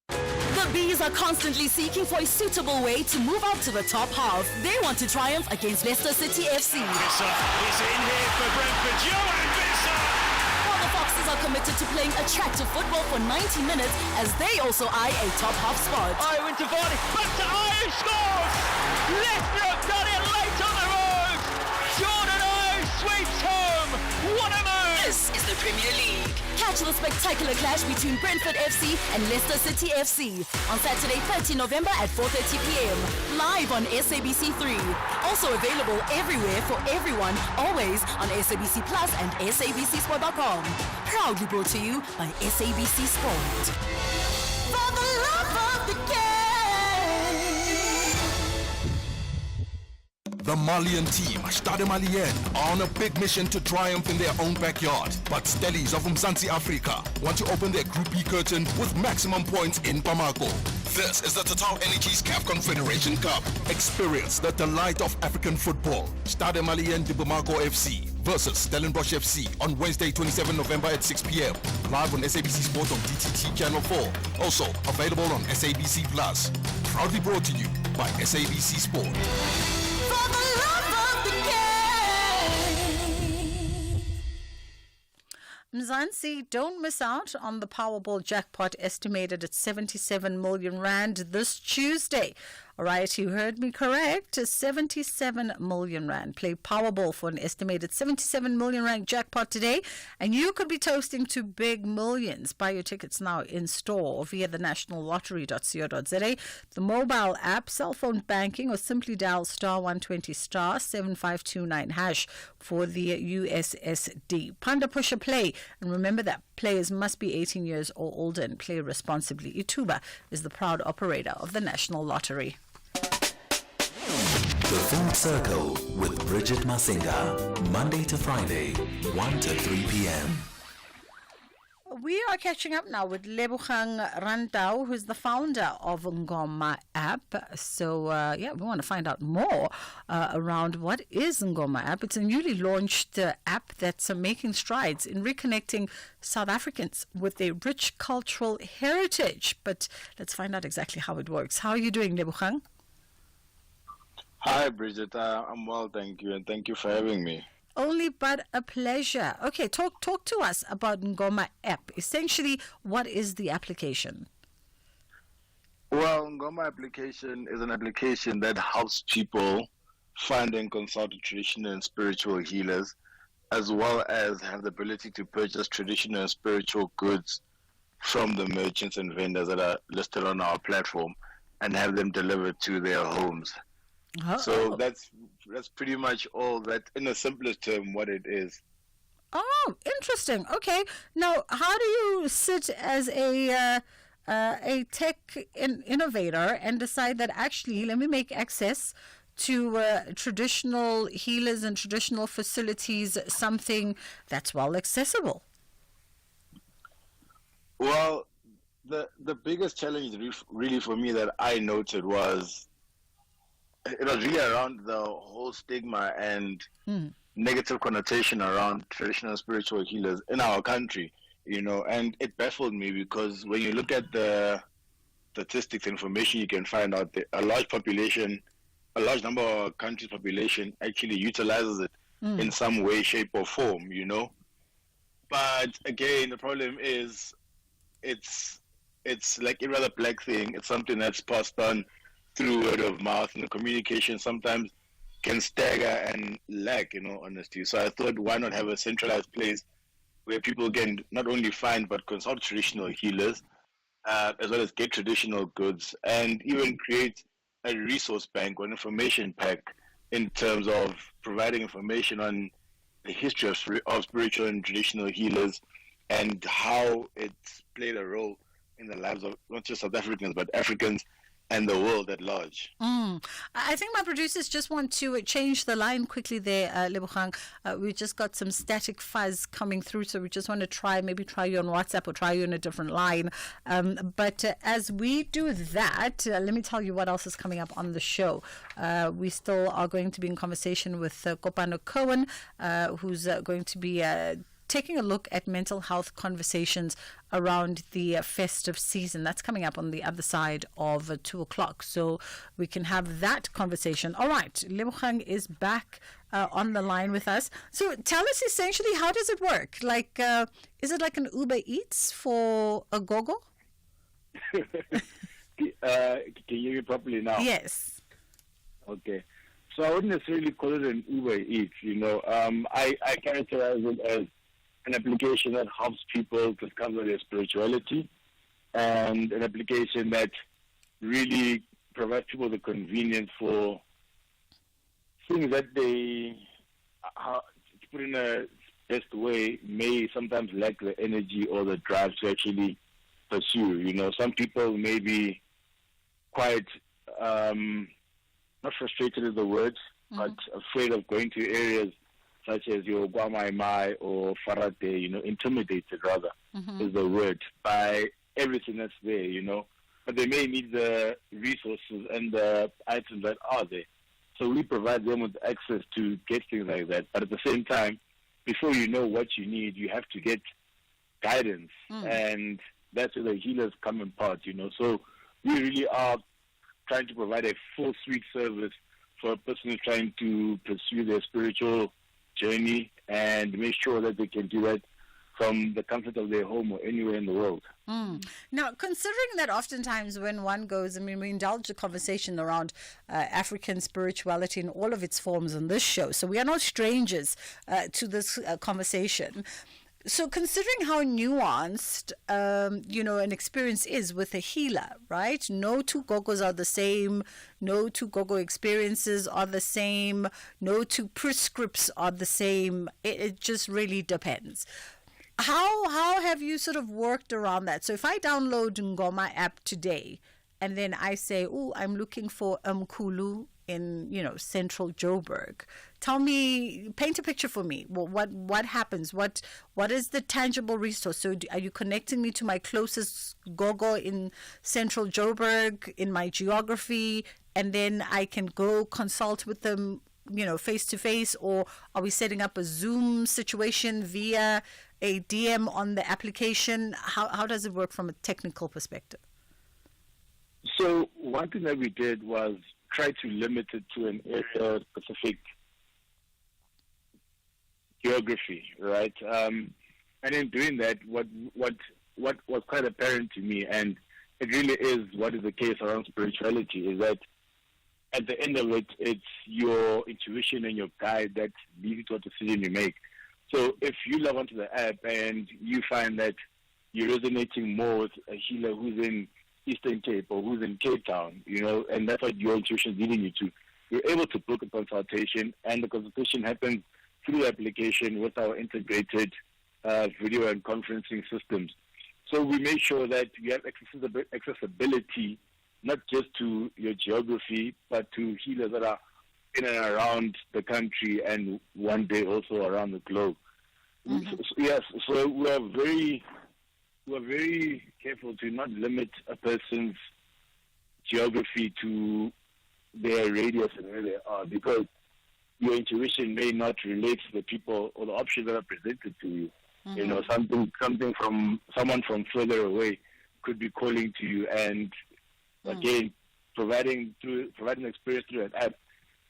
The Bees are constantly seeking for a suitable way to move up to the top half. They want to triumph against Leicester City FC. Visser is in here for Brentford. Johan Visser! While the Foxes are committed to playing attractive football for 90 minutes as they also eye a top half spot. Oh, into Vardy. Back to Ayew, scores! Leicester have done it late on the road! Jordan Ayew sweeps home! Premier League. Catch the spectacular clash between Brentford FC and Leicester City FC on Saturday, 30 November at 4:30 p.m. live on SABC3. Also available everywhere for everyone, always on SABC Plus and SABCSport.com. Proudly brought to you by SABC Sport. For the love of the game. The Malian team, Stade Malien, are on a big mission to triumph in their own backyard. But Stellies of Mzansi Africa want to open their Group B curtain with maximum points in Bamako. This is the Total Energies CAF Confederation Cup. Experience the delight of African football. Stade Malien de Bamako FC versus Stellenbosch FC on Wednesday, 27 November at 6 p.m. Live on SABC Sport on DTT Channel 4. Also available on SABC Plus. Proudly brought to you by SABC Sport. Mzansi, don't miss out on the Powerball jackpot estimated at 77 million rand this Tuesday. All right, you heard me correct. 77 million rand. Play Powerball for an estimated 77 million rand jackpot today, and you could be toasting to big millions. Buy your tickets now in store or via the nationallottery.co.za, the mobile app, cell phone banking, or simply dial *120 *7529 hash for the USSD. Panda Pusher Play. And remember that players must be 18 years or older and play responsibly. Ituba is the proud operator of the National Lottery. The Full Circle with Bridget Masinga, Monday to Friday, 1 to 3 p.m. We are catching up now with Lebogang Rantau, who's the founder of Ngoma app. So, we want to find out more around what is Ngoma app. It's a newly launched app that's making strides in reconnecting South Africans with their rich cultural heritage. But let's find out exactly how it works. How are you doing, Lebogang? Hi, Bridget. I'm well, thank you, and thank you for having me. Only but a pleasure. Okay, talk to us about Ngoma app. Essentially, what is the application? Well, Ngoma application is an application that helps people find and consult traditional and spiritual healers, as well as have the ability to purchase traditional and spiritual goods from the merchants and vendors that are listed on our platform and have them delivered to their homes. Oh. So that's pretty much all that, in the simplest term, what it is. Oh, interesting. Okay. Now, how do you sit as a tech innovator and decide that actually, let me make access to traditional healers and traditional facilities something that's well accessible? Well, the biggest challenge really for me that I noted was it was really around the whole stigma and negative connotation around traditional spiritual healers in our country, and it baffled me because when you look at the statistics information, you can find out that a large number of our country's population actually utilizes it in some way, shape or form, But again, the problem is it's like a rather black thing. It's something that's passed on through word of mouth, and the communication sometimes can stagger and lack, honesty. So I thought, why not have a centralized place where people can not only find but consult traditional healers, as well as get traditional goods, and even create a resource bank or an information pack in terms of providing information on the history of spiritual and traditional healers and how it's played a role in the lives of not just South Africans, but Africans and the world at large. I think my producers just want to change the line quickly there, Lebogang. We just got some static fuzz coming through, so we just want to try you on WhatsApp or try you on a different line. But as we do that, let me tell you what else is coming up on the show. We still are going to be in conversation with Kopano Cohen, who's going to be taking a look at mental health conversations around the festive season. That's coming up on the other side of 2 o'clock. So we can have that conversation. All right, Lebogang is back on the line with us. So tell us essentially, how does it work? Like, is it like an Uber Eats for a gogo? Can you hear me properly now? Yes. Okay. So I wouldn't necessarily call it an Uber Eats, I characterize it as an application that helps people discover their spirituality, and an application that really provides people the convenience for things that they, to put in a best way, may sometimes lack the energy or the drive to actually pursue. You know, some people may be quite, not frustrated is the word, but afraid of going to areas such as your Guamaimai or Farate, you know, intimidated rather is the word, by everything that's there, you know. But they may need the resources and the items that are there. So we provide them with access to get things like that. But at the same time, before you know what you need, you have to get guidance. And that's where the healers come in part, you know. So we really are trying to provide a full suite service for a person who's trying to pursue their spiritual journey and make sure that they can do that from the comfort of their home or anywhere in the world. Now, considering that oftentimes when one goes, I mean, we indulge a conversation around African spirituality in all of its forms on this show, so we are not strangers to this conversation. So considering how nuanced, an experience is with a healer, right? No two gogos are the same. No two gogo experiences are the same. No two prescripts are the same. It just really depends. How have you sort of worked around that? So if I download Ngoma app today and then I say, I'm looking for Mkulu in, central Joburg. Tell me, paint a picture for me. What happens? What is the tangible resource? So are you connecting me to my closest gogo in central Joburg, in my geography, and then I can go consult with them, face to face? Or are we setting up a Zoom situation via a DM on the application? How does it work from a technical perspective? So one thing that we did was try to limit it to an area-specific geography, right? And in doing that, what was quite apparent to me, and it really is what is the case around spirituality, is that at the end of it, it's your intuition and your guide that leads to what decision you make. So if you log onto the app and you find that you're resonating more with a healer who's in Eastern Cape or who's in Cape Town, and that's what your intuition is leading you to, you're able to book a consultation, and the consultation happens through the application with our integrated video and conferencing systems. So we make sure that you have accessibility not just to your geography, but to healers that are in and around the country and one day also around the globe. So we are very careful to not limit a person's geography to their radius and where they are, because your intuition may not relate to the people or the options that are presented to you. Something from someone from further away could be calling to you, and again, providing experience through an app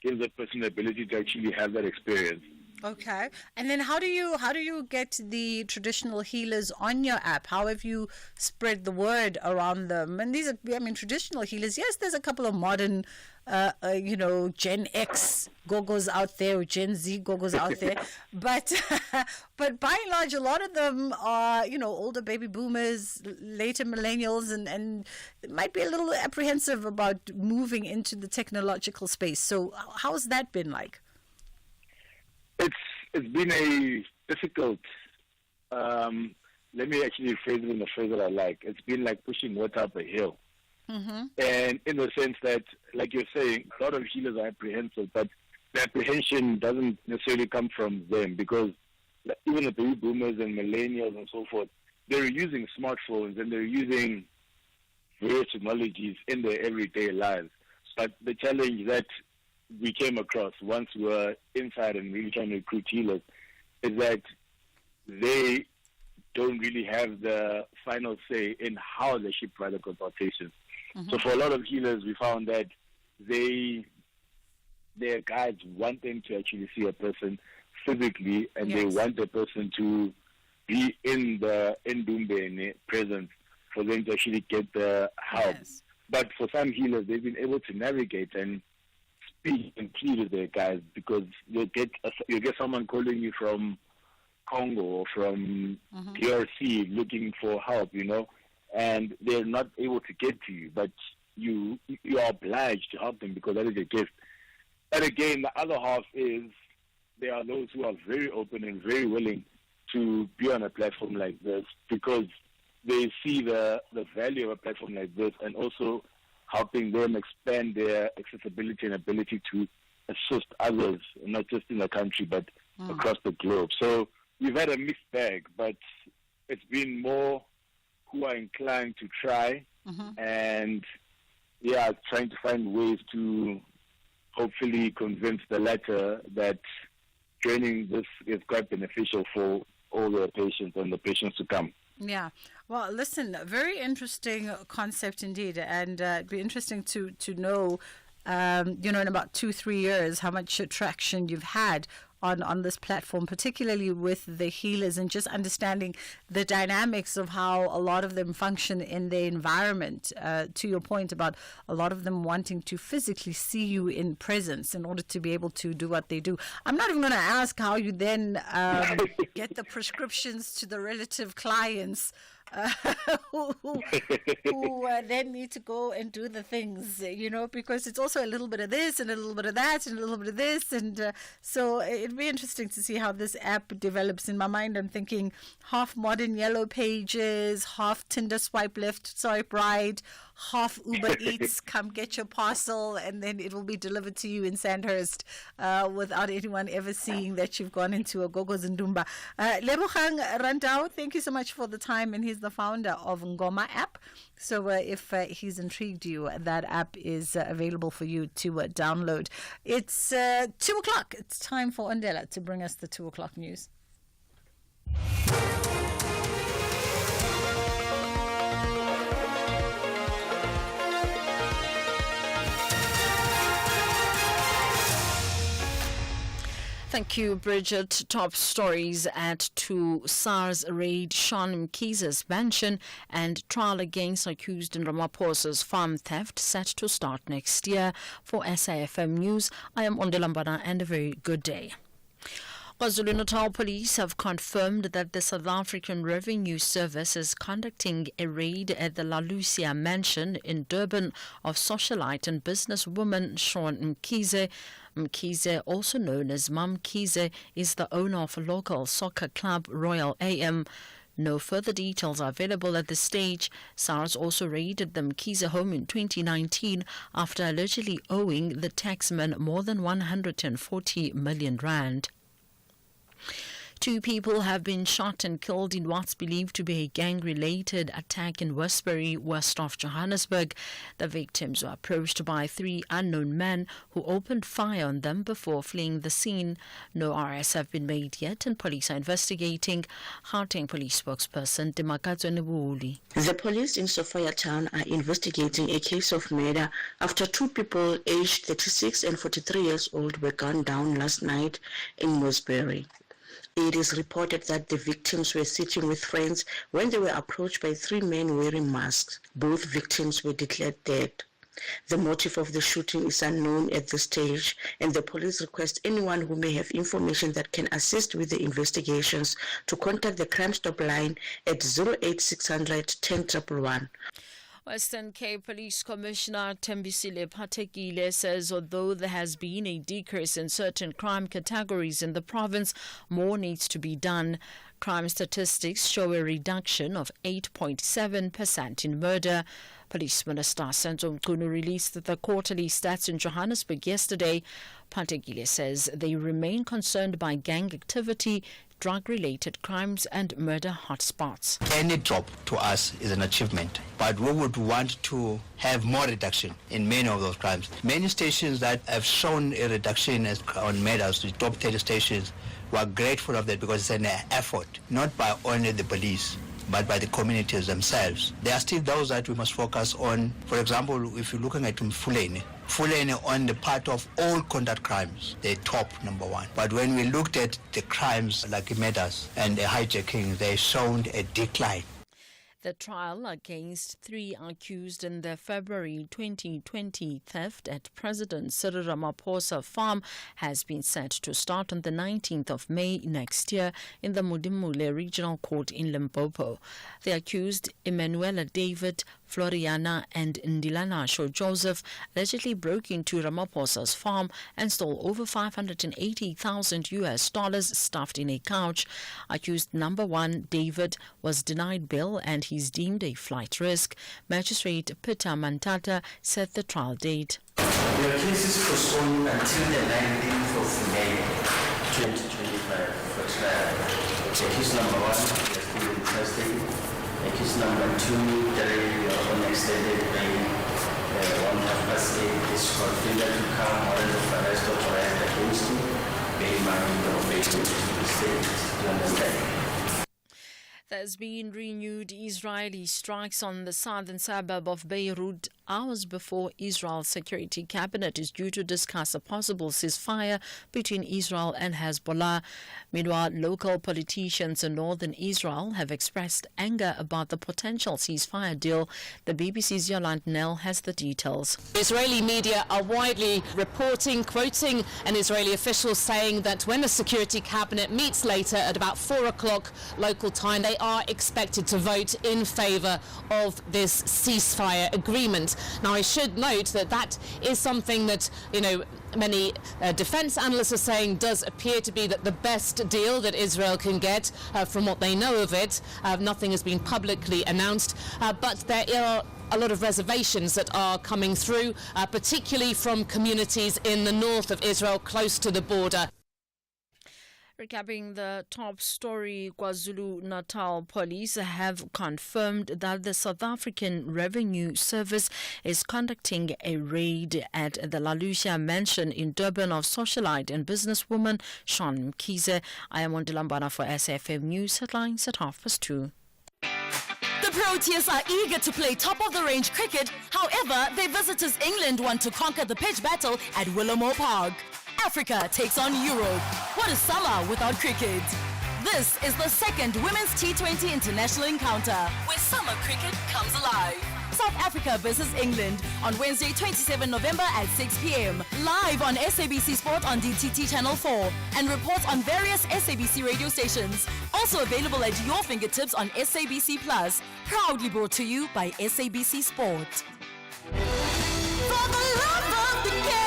gives the person the ability to actually have that experience. Okay. And then how do you get the traditional healers on your app? How have you spread the word around them? And these are, traditional healers. Yes, there's a couple of modern, Gen X gogos out there, or Gen Z gogos out there. But by and large, a lot of them are, older baby boomers, later millennials, and might be a little apprehensive about moving into the technological space. So how's that been like? It's been a difficult, let me actually phrase it in the phrase that I like. It's been like pushing water up a hill. And in the sense that, like you're saying, a lot of healers are apprehensive, but the apprehension doesn't necessarily come from them, because even the baby boomers and millennials and so forth, they're using smartphones and they're using various technologies in their everyday lives. But the challenge that we came across once we were inside and really trying to recruit healers is that they don't really have the final say in how they should provide the consultations. So for a lot of healers, we found that their guides want them to actually see a person physically, and they want the person to be in the Ndumbene presence for them to actually get the help. But for some healers, they've been able to navigate and speak and plead with their guides, because you get someone calling you from Congo or from DRC looking for help, and they're not able to get to you, but you are obliged to help them because that is a gift. And again, the other half is there are those who are very open and very willing to be on a platform like this because they see the value of a platform like this and also helping them expand their accessibility and ability to assist others, not just in the country, but across the globe. So we've had a mixed bag, but it's been more who are inclined to try and, trying to find ways to hopefully convince the latter that joining this is quite beneficial for all the patients and the patients to come. Yeah. Well, listen, very interesting concept indeed. And it'd be interesting to know, in about 2-3 years, how much traction you've had on this platform, particularly with the healers and just understanding the dynamics of how a lot of them function in their environment. To your point about a lot of them wanting to physically see you in presence in order to be able to do what they do. I'm not even going to ask how you then get the prescriptions to the relative clients who then need to go and do the things, because it's also a little bit of this and a little bit of that and a little bit of this. And so it'd be interesting to see how this app develops. In my mind, I'm thinking half modern yellow pages, half Tinder swipe left, swipe right, half Uber Eats, come get your parcel, and then it will be delivered to you in Sandhurst without anyone ever seeing that you've gone into a Gogo Zindumba. Lebogang Randau, thank you so much for the time, and he's the founder of Ngoma app. So if he's intrigued you, that app is available for you to download. It's 2 o'clock. It's time for Ondela to bring us the 2 o'clock news. Thank you, Bridget. Top stories at 2. SARS raid Sean Mkhize's mansion and trial against accused in Ramaphosa's farm theft set to start next year. For SAFM News, I am Ondelambana and a very good day. KwaZulu-Natal police have confirmed that the South African Revenue Service is conducting a raid at the La Lucia mansion in Durban of socialite and businesswoman Sean Mkhize. Mkhize, also known as Mam Mkhize, is the owner of a local soccer club, Royal AM. No further details are available at this stage. SARS also raided the Mkhize home in 2019 after allegedly owing the taxman more than 140 million rand. 2 people have been shot and killed in what's believed to be a gang-related attack in Westbury, west of Johannesburg. The victims were approached by 3 unknown men who opened fire on them before fleeing the scene. No arrests have been made yet and police are investigating. Gauteng police spokesperson Demakatso Nebuli. The police in Sophia town are investigating a case of murder after 2 people aged 36 and 43 years old were gunned down last night in Westbury. It is reported that the victims were sitting with friends when they were approached by 3 men wearing masks. Both victims were declared dead. The motive of the shooting is unknown at this stage, and the police request anyone who may have information that can assist with the investigations to contact the Crime Stop line at 08600 10111. Western Cape Police Commissioner Tembisile Patekile says although there has been a decrease in certain crime categories in the province, more needs to be done. Crime statistics show a reduction of 8.7% in murder. Police Minister Senzo Mchunu released the quarterly stats in Johannesburg yesterday. Patekile says they remain concerned by gang activity, drug-related crimes and murder hotspots. Any drop to us is an achievement, but we would want to have more reduction in many of those crimes. Many stations that have shown a reduction on murders, the top 30 stations, we're grateful of that because it's an effort, not by only the police, but by the communities themselves. There are still those that we must focus on. For example, if you're looking at Fulani on the part of all conduct crimes, they're top number 1. But when we looked at the crimes like murders and the hijacking, they showed a decline. The trial against 3 accused in the February 2020 theft at President Cyril Ramaphosa farm has been set to start on the 19th of May next year in the Modimolle Regional Court in Limpopo. The accused, Emanuela David, Floriana and Ndilanasho Joseph, allegedly broke into Ramaphosa's farm and stole over $580,000 stuffed in a couch. Accused number 1, David, was denied bail and he's deemed a flight risk. Magistrate Peter Mantata set the trial date. The case is postponed until the 19th of May 2025 for trial. Case number 1 is still in custody. Case number 2, we are on extended bail. 1.8 is for failure to come warrant of arrest authorized against him. Bail money or bail to the state. You understand? There's been renewed Israeli strikes on the southern suburb of Beirut hours before Israel's security cabinet is due to discuss a possible ceasefire between Israel and Hezbollah. Meanwhile, local politicians in northern Israel have expressed anger about the potential ceasefire deal. The BBC's Yolande Nell has the details. Israeli media are widely reporting, quoting an Israeli official saying that when the security cabinet meets later at about 4 o'clock local time, they are expected to vote in favour of this ceasefire agreement. Now, I should note that that is something that, many defence analysts are saying does appear to be that the best deal that Israel can get from what they know of it. Nothing has been publicly announced, but there are a lot of reservations that are coming through, particularly from communities in the north of Israel close to the border. Recapping the top story, KwaZulu-Natal police have confirmed that the South African Revenue Service is conducting a raid at the La Lucia mansion in Durban of socialite and businesswoman Sean Mkhize. I am Ondilambana for SFM News headlines at 2:30. The Proteas are eager to play top-of-the-range cricket. However, their visitors England want to conquer the pitch battle at Willamore Park. Africa takes on Europe. What is summer without cricket? This is the second Women's T20 International encounter, where summer cricket comes alive. South Africa versus England on Wednesday, 27 November at 6 p.m. Live on SABC Sport on DTT Channel 4 and reports on various SABC radio stations. Also available at your fingertips on SABC Plus. Proudly brought to you by SABC Sport. For the love of the game.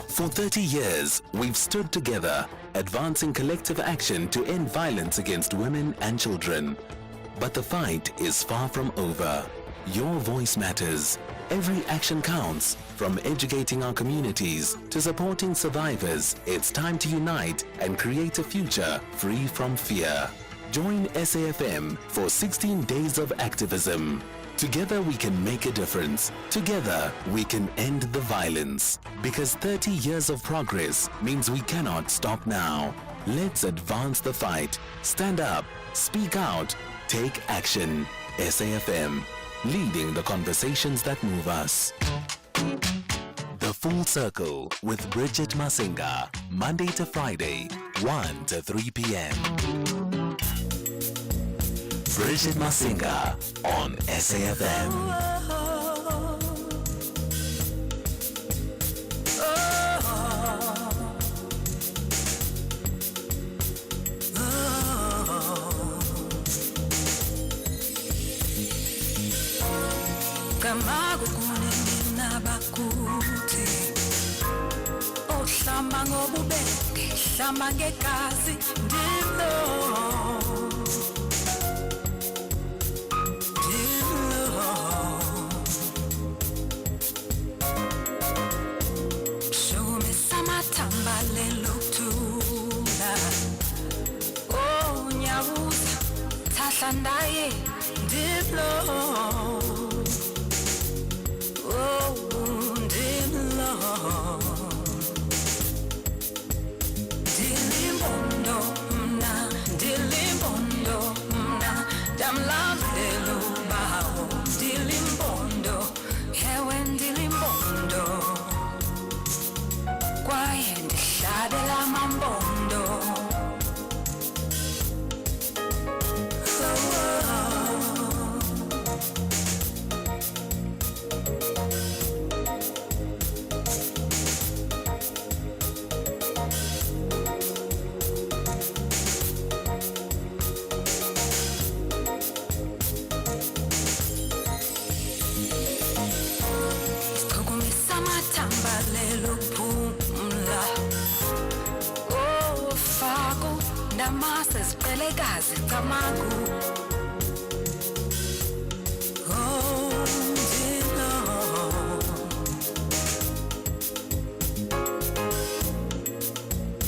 For 30 years, we've stood together, advancing collective action to end violence against women and children. But the fight is far from over. Your voice matters. Every action counts. From educating our communities to supporting survivors, it's time to unite and create a future free from fear. Join SAFM for 16 days of activism. Together we can make a difference. Together we can end the violence. Because 30 years of progress means we cannot stop now. Let's advance the fight. Stand up, speak out, take action. SAFM, leading the conversations that move us. The Full Circle with Bridget Masinga, Monday to Friday, 1 to 3 p.m. Bridget Masinga on SAFM. Kamago kunini nabakuthi ohlamba ngobubeke hlamba ngegazi ndilo Shume samathamba lelokuthula Oh nyabuza thahla ndaye ndilo Oh, ndilo Dilimbondo mna Dilimbondo mna Damlamdelo bawo Dilimbondo Hewe ndilimbondo Kwaye ndihlabela mambo Damase spelekazi tamagu. Oh, Dino.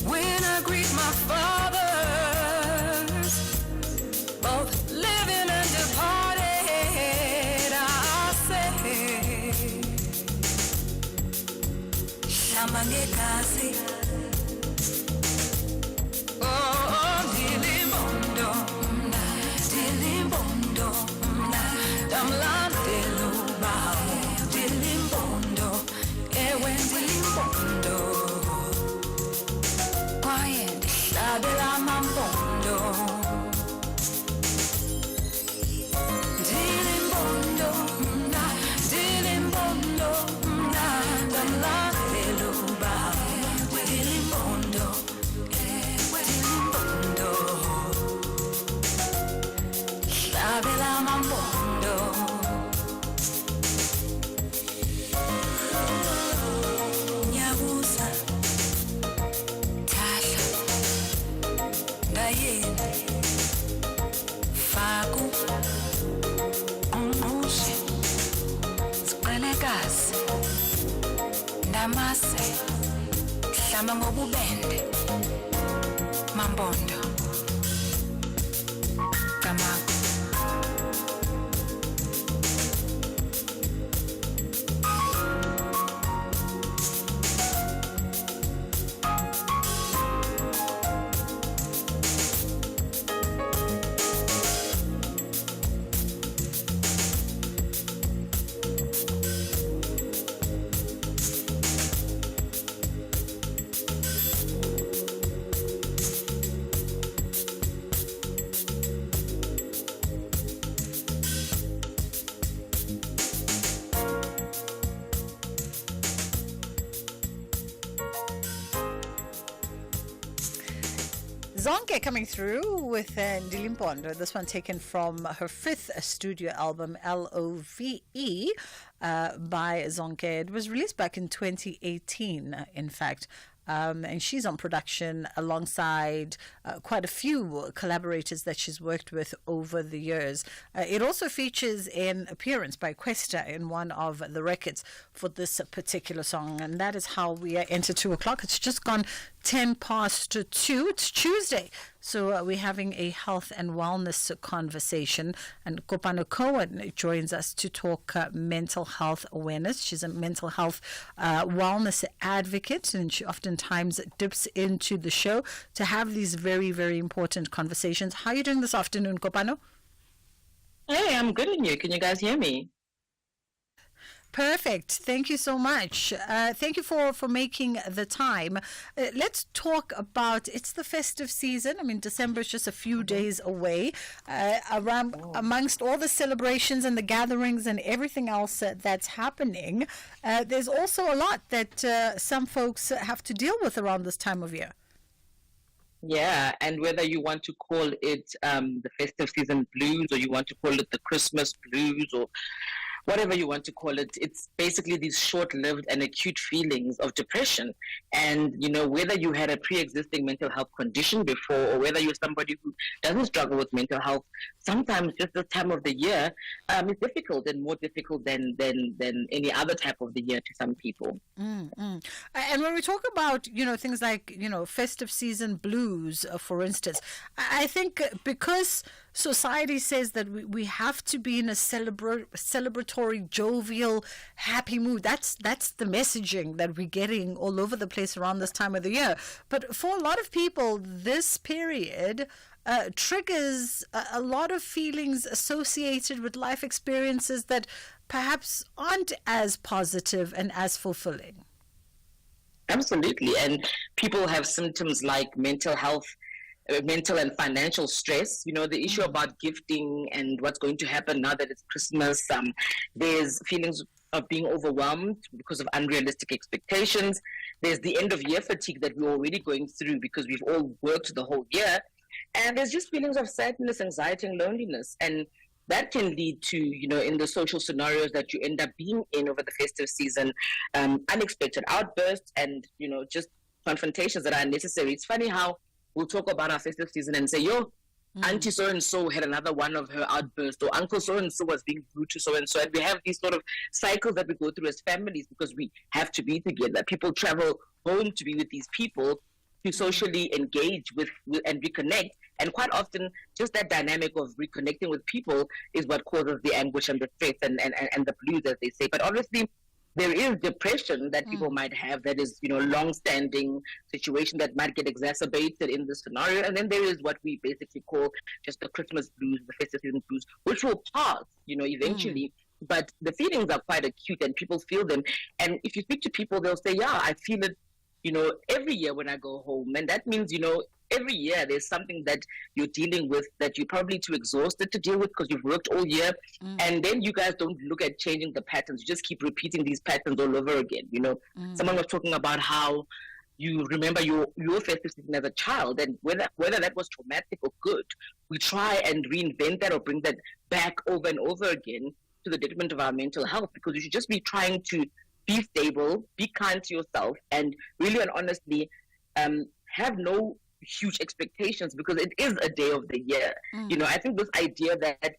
When I greet my fathers, both living and departed, I say, Shama ngekasi. Oh, Dilimondo, Dilimondo, Damlandelo, Dilimbondo, Ewen Dilimbondo, Quiet, Labela Mambondo, Dilimbondo, Dilimbondo, Damlandelo, Dilimbondo. Labela Mambondo. Nyabusa Tasha Dayene Faku Umushi Siqelekazi Ndamase Hlamba ngobubende Mambondo Kamaku. Zonke coming through with Ndilimpondo. This one taken from her 5th studio album, Love, by Zonke. It was released back in 2018, in fact. And she's on production alongside quite a few collaborators that she's worked with over the years. It also features an appearance by Questa in one of the records for this particular song. And that is how we are into 2 o'clock. It's just gone 10 past 2. It's Tuesday. So we're having a health and wellness conversation, and Kopano Cohen joins us to talk mental health awareness. She's a mental health wellness advocate, and she oftentimes dips into the show to have these very, very important conversations. How are you doing this afternoon, Kopano? Hey, I'm good in you. Can you guys hear me? Perfect. Thank you so much. Thank you for making the time. Let's talk about, it's the festive season. I mean, December is just a few days away. Amongst all the celebrations and the gatherings and everything else that's happening, there's also a lot that some folks have to deal with around this time of year. Yeah, and whether you want to call it the festive season blues, or you want to call it the Christmas blues, or whatever you want to call it, it's basically these short-lived and acute feelings of depression. And, you know, whether you had a pre-existing mental health condition before, or whether you're somebody who doesn't struggle with mental health, sometimes just this time of the year is difficult, and more difficult than any other type of the year to some people. Mm-hmm. And when we talk about, you know, things like, you know, festive season blues, for instance, I think because society says that we have to be in a celebratory, jovial, happy mood. That's the messaging that we're getting all over the place around this time of the year. But for a lot of people, this period triggers a lot of feelings associated with life experiences that perhaps aren't as positive and as fulfilling. Absolutely. And people have symptoms like mental health, mental and financial stress. You know, the issue about gifting and what's going to happen now that it's Christmas. There's feelings of being overwhelmed because of unrealistic expectations. There's the end of year fatigue that we're already going through because we've all worked the whole year. And there's just feelings of sadness, anxiety, and loneliness. And that can lead to, you know, in the social scenarios that you end up being in over the festive season, unexpected outbursts and, you know, just confrontations that are unnecessary. It's funny how we'll talk about our festive season and say, yo, Auntie so-and-so had another one of her outbursts, or Uncle so-and-so was being rude to so-and-so. And we have these sort of cycles that we go through as families because we have to be together. People travel home to be with these people to socially engage with and reconnect. And quite often, just that dynamic of reconnecting with people is what causes the anguish and the stress and the blues, as they say. But obviously, there is depression that people might have that is, long-standing situation that might get exacerbated in this scenario. And then there is what we basically call just the Christmas blues, the festive season blues, which will pass, eventually. But the feelings are quite acute and people feel them. And if you speak to people, they'll say, yeah, I feel it, every year when I go home. And that means, every year there's something that you're dealing with that you're probably too exhausted to deal with because you've worked all year. And then you guys don't look at changing the patterns. You just keep repeating these patterns all over again. Someone was talking about how you remember your festive season as a child, and whether that was traumatic or good, we try and reinvent that or bring that back over and over again to the detriment of our mental health, because you should just be trying to be stable, be kind to yourself, and really and honestly have no huge expectations, because it is a day of the year. I think this idea that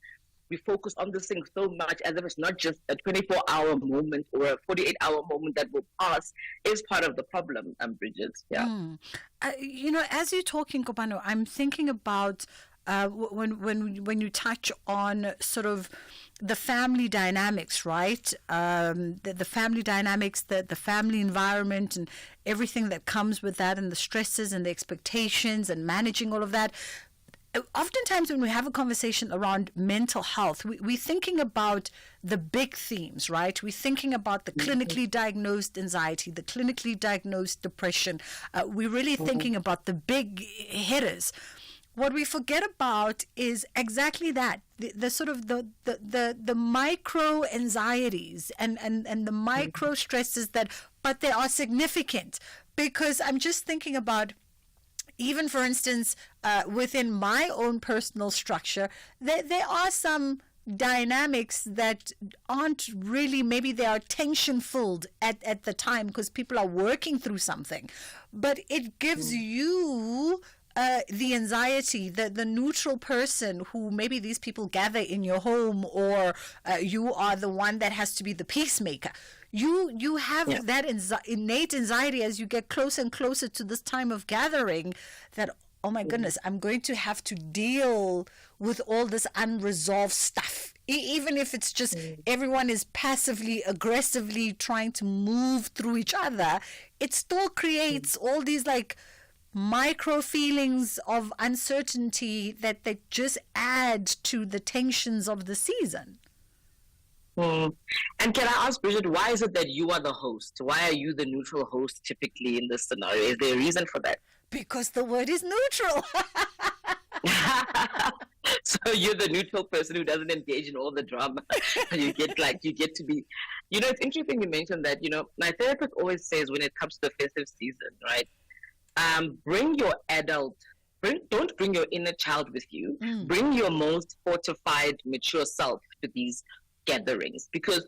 we focus on this thing so much as if it's not just a 24-hour moment or a 48-hour moment that will pass is part of the problem, Bridget. Yeah. As you're talking, Kopano, I'm thinking about when you touch on sort of the family dynamics, right? The family dynamics, the family environment and everything that comes with that, and the stresses and the expectations and managing all of that. Oftentimes when we have a conversation around mental health, we're thinking about the big themes, right? We're thinking about the clinically diagnosed anxiety, the clinically diagnosed depression. We're really thinking about the big hitters. What we forget about is exactly that, the sort of the micro anxieties and the micro stresses but they are significant, because I'm just thinking about, even for instance, within my own personal structure, there are some dynamics that aren't really, maybe they are tension filled at the time because people are working through something, but it gives you the anxiety, the neutral person who maybe these people gather in your home, or you are the one that has to be the peacemaker. You have that innate anxiety as you get closer and closer to this time of gathering, that, oh my goodness, I'm going to have to deal with all this unresolved stuff. Even if it's just everyone is passively, aggressively trying to move through each other, it still creates all these like micro feelings of uncertainty that just add to the tensions of the season. And can I ask, Bridget, why is it that you are the host? Why are you the neutral host typically in this scenario? Is there a reason for that? Because the word is neutral. So you're the neutral person who doesn't engage in all the drama. you get to be, it's interesting you mentioned that, my therapist always says when it comes to the festive season, right? Bring your don't bring your inner child with you. Bring your most fortified, mature self to these gatherings, because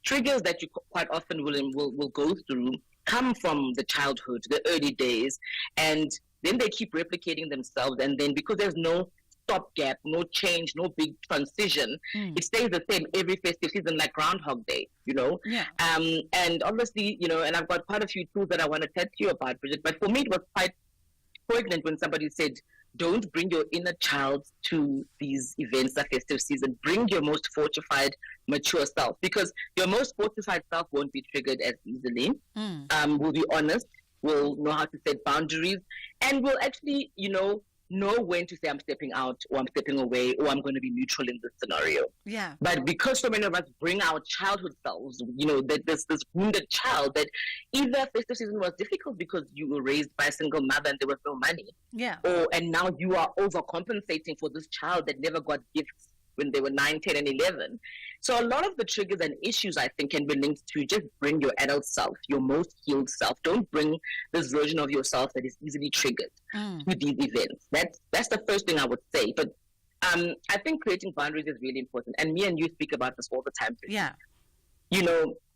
triggers that you quite often will go through come from the childhood, the early days, and then they keep replicating themselves. And then because there's no stopgap, no change, no big transition, it stays the same every festive season, like Groundhog Day, Yeah. And obviously, and I've got quite a few tools that I want to tell you about, Bridget, but for me it was quite poignant when somebody said, don't bring your inner child to these events, the festive season. Bring your most fortified, mature self, because your most fortified self won't be triggered as easily. We'll be honest, we'll know how to set boundaries, and we'll actually, know when to say I'm stepping out, or I'm stepping away, or I'm going to be neutral in this scenario. Yeah. But because so many of us bring our childhood selves, that this wounded child, that either festive season was difficult because you were raised by a single mother and there was no money. Yeah. And now you are overcompensating for this child that never got gifts when they were 9, 10, and 11. So a lot of the triggers and issues, I think, can be linked to just bring your adult self, your most healed self. Don't bring this version of yourself that is easily triggered to these events. That's the first thing I would say. But I think creating boundaries is really important. And me and you speak about this all the time. Yeah.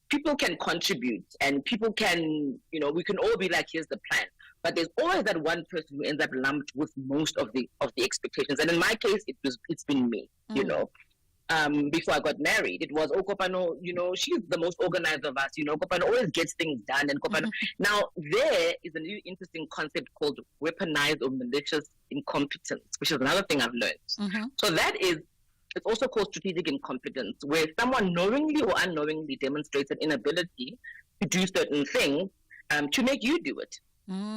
People can contribute, and people can, we can all be like, here's the plan. but there's always that one person who ends up lumped with most of the expectations. And in my case, it's been me, you know. Before I got married, it was, Kopano, you know, she's the most organized of us, you know, Kopano always gets things done. And Kopano, now there is a new interesting concept called weaponized or malicious incompetence, which is another thing I've learned. So it's also called strategic incompetence, where someone knowingly or unknowingly demonstrates an inability to do certain things to make you do it.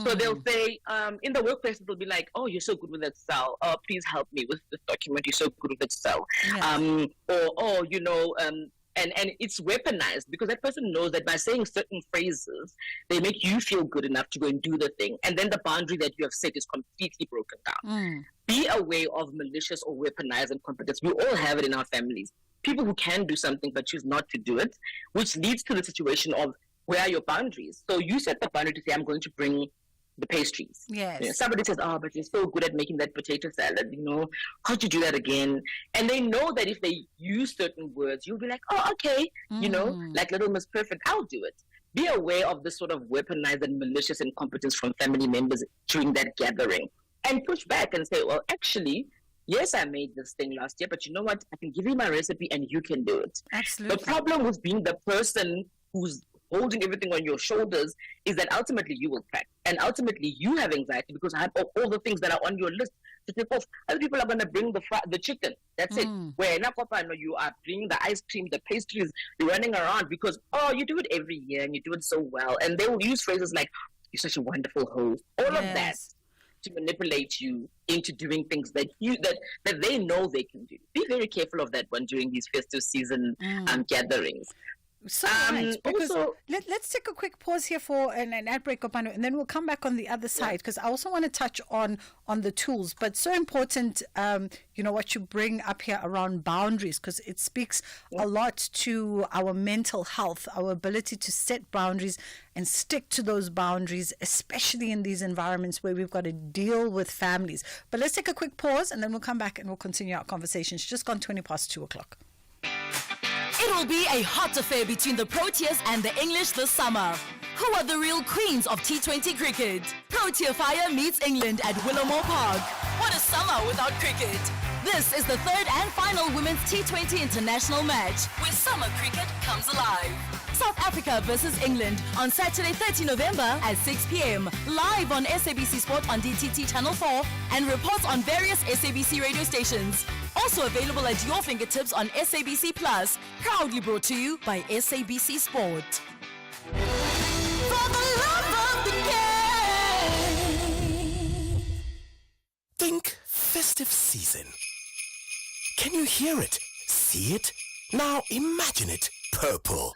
So they'll say, in the workplace, they'll be like, oh, you're so good with Excel. Oh, please help me with this document. You're so good with Excel. Yes. Or, oh, you know, and it's weaponized because that person knows that by saying certain phrases, they make you feel good enough to go and do the thing. And then the boundary that you have set is completely broken down. Be aware of malicious or weaponized incompetence. We all have it in our families. People who can do something but choose not to do it, which leads to the situation of, where are your boundaries? So you set the boundary to say, I'm going to bring the pastries. Yes. You know, somebody says, oh, but you're so good at making that potato salad, you know, how'd you do that again? And they know that if they use certain words, you'll be like, oh, okay, you know, like Little Miss Perfect, I'll do it. Be aware of this sort of weaponized and malicious incompetence from family members during that gathering. And push back and say, well, actually, yes, I made this thing last year, but you know what? I can give you my recipe and you can do it. Absolutely. The problem with being the person who's holding everything on your shoulders is that ultimately you will crack. And ultimately you have anxiety because I have all the things that are on your list to take off. Other people are going to bring the chicken. That's it. Where you are bringing the ice cream, the pastries, you're running around because, oh, you do it every year and you do it so well. And they will use phrases like, you're such a wonderful host. All of that to manipulate you into doing things that they know they can do. Be very careful of that one during these festive season gatherings. So right, because let's take a quick pause here for an ad break, Kopano, and then we'll come back on the other side because I also want to touch on the tools. But so important, you know, what you bring up here around boundaries, because it speaks a lot to our mental health, our ability to set boundaries and stick to those boundaries, especially in these environments where we've got to deal with families. But let's take a quick pause and then we'll come back and we'll continue our conversation. It's just gone 2:20. It will be a hot affair between the Proteas and the English this summer. Who are the real queens of T20 cricket? Protea Fire meets England at Willowmore Park. What a summer without cricket. This is the third and final Women's T20 international match, where summer cricket comes alive. South Africa versus England on Saturday 30 November at 6 p.m. live on SABC Sport on DTT Channel 4 and reports on various SABC radio stations. Also available at your fingertips on SABC Plus. Proudly brought to you by SABC Sport. For the love of the game. Think festive season. Can you hear it? See it? Now imagine it purple.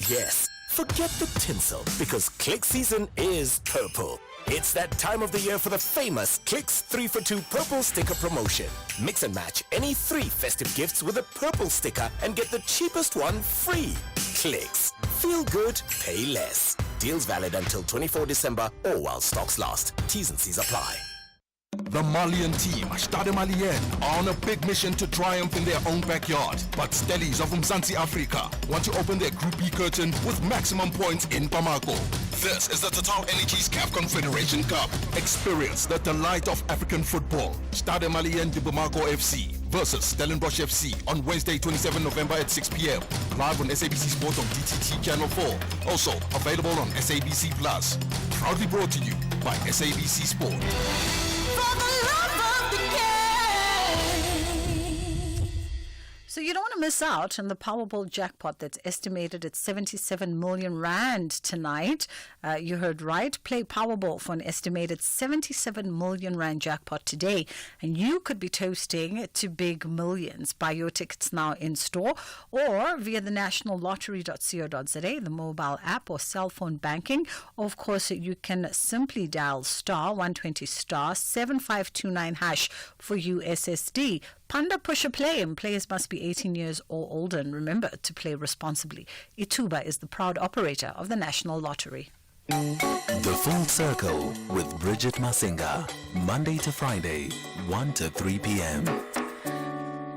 Yes, forget the tinsel because Click season is purple. It's that time of the year for the famous Clicks 3 for 2 purple sticker promotion. Mix and match any 3 festive gifts with a purple sticker and get the cheapest one free. Clicks. Feel good, pay less. Deals valid until 24 December or while stocks last. T's and C's apply. The Malian team, Stade Malien, are on a big mission to triumph in their own backyard. But Stellies of Mzansi Africa want to open their Group B curtain with maximum points in Bamako. This is the Total Energies CAF Confederation Cup. Experience the delight of African football. Stade Malien de Bamako FC versus Stellenbosch FC on Wednesday, 27 November at 6 p.m. Live on SABC Sport on DTT Channel 4. Also available on SABC Plus. Proudly brought to you by SABC Sport. So you don't want to miss out on the Powerball jackpot that's estimated at 77 million rand tonight. You heard right. Play Powerball for an estimated 77 million rand jackpot today. And you could be toasting to big millions. Buy your tickets now in store or via the nationallottery.co.za, the mobile app or cell phone banking. Or of course, you can simply dial *120 *7529 hash for USSD. Panda Pusher Play, and players must be 18 years or older. And remember to play responsibly. Ituba is the proud operator of the National Lottery. The Full Circle with Bridget Masinga, Monday to Friday, 1 to 3 p.m.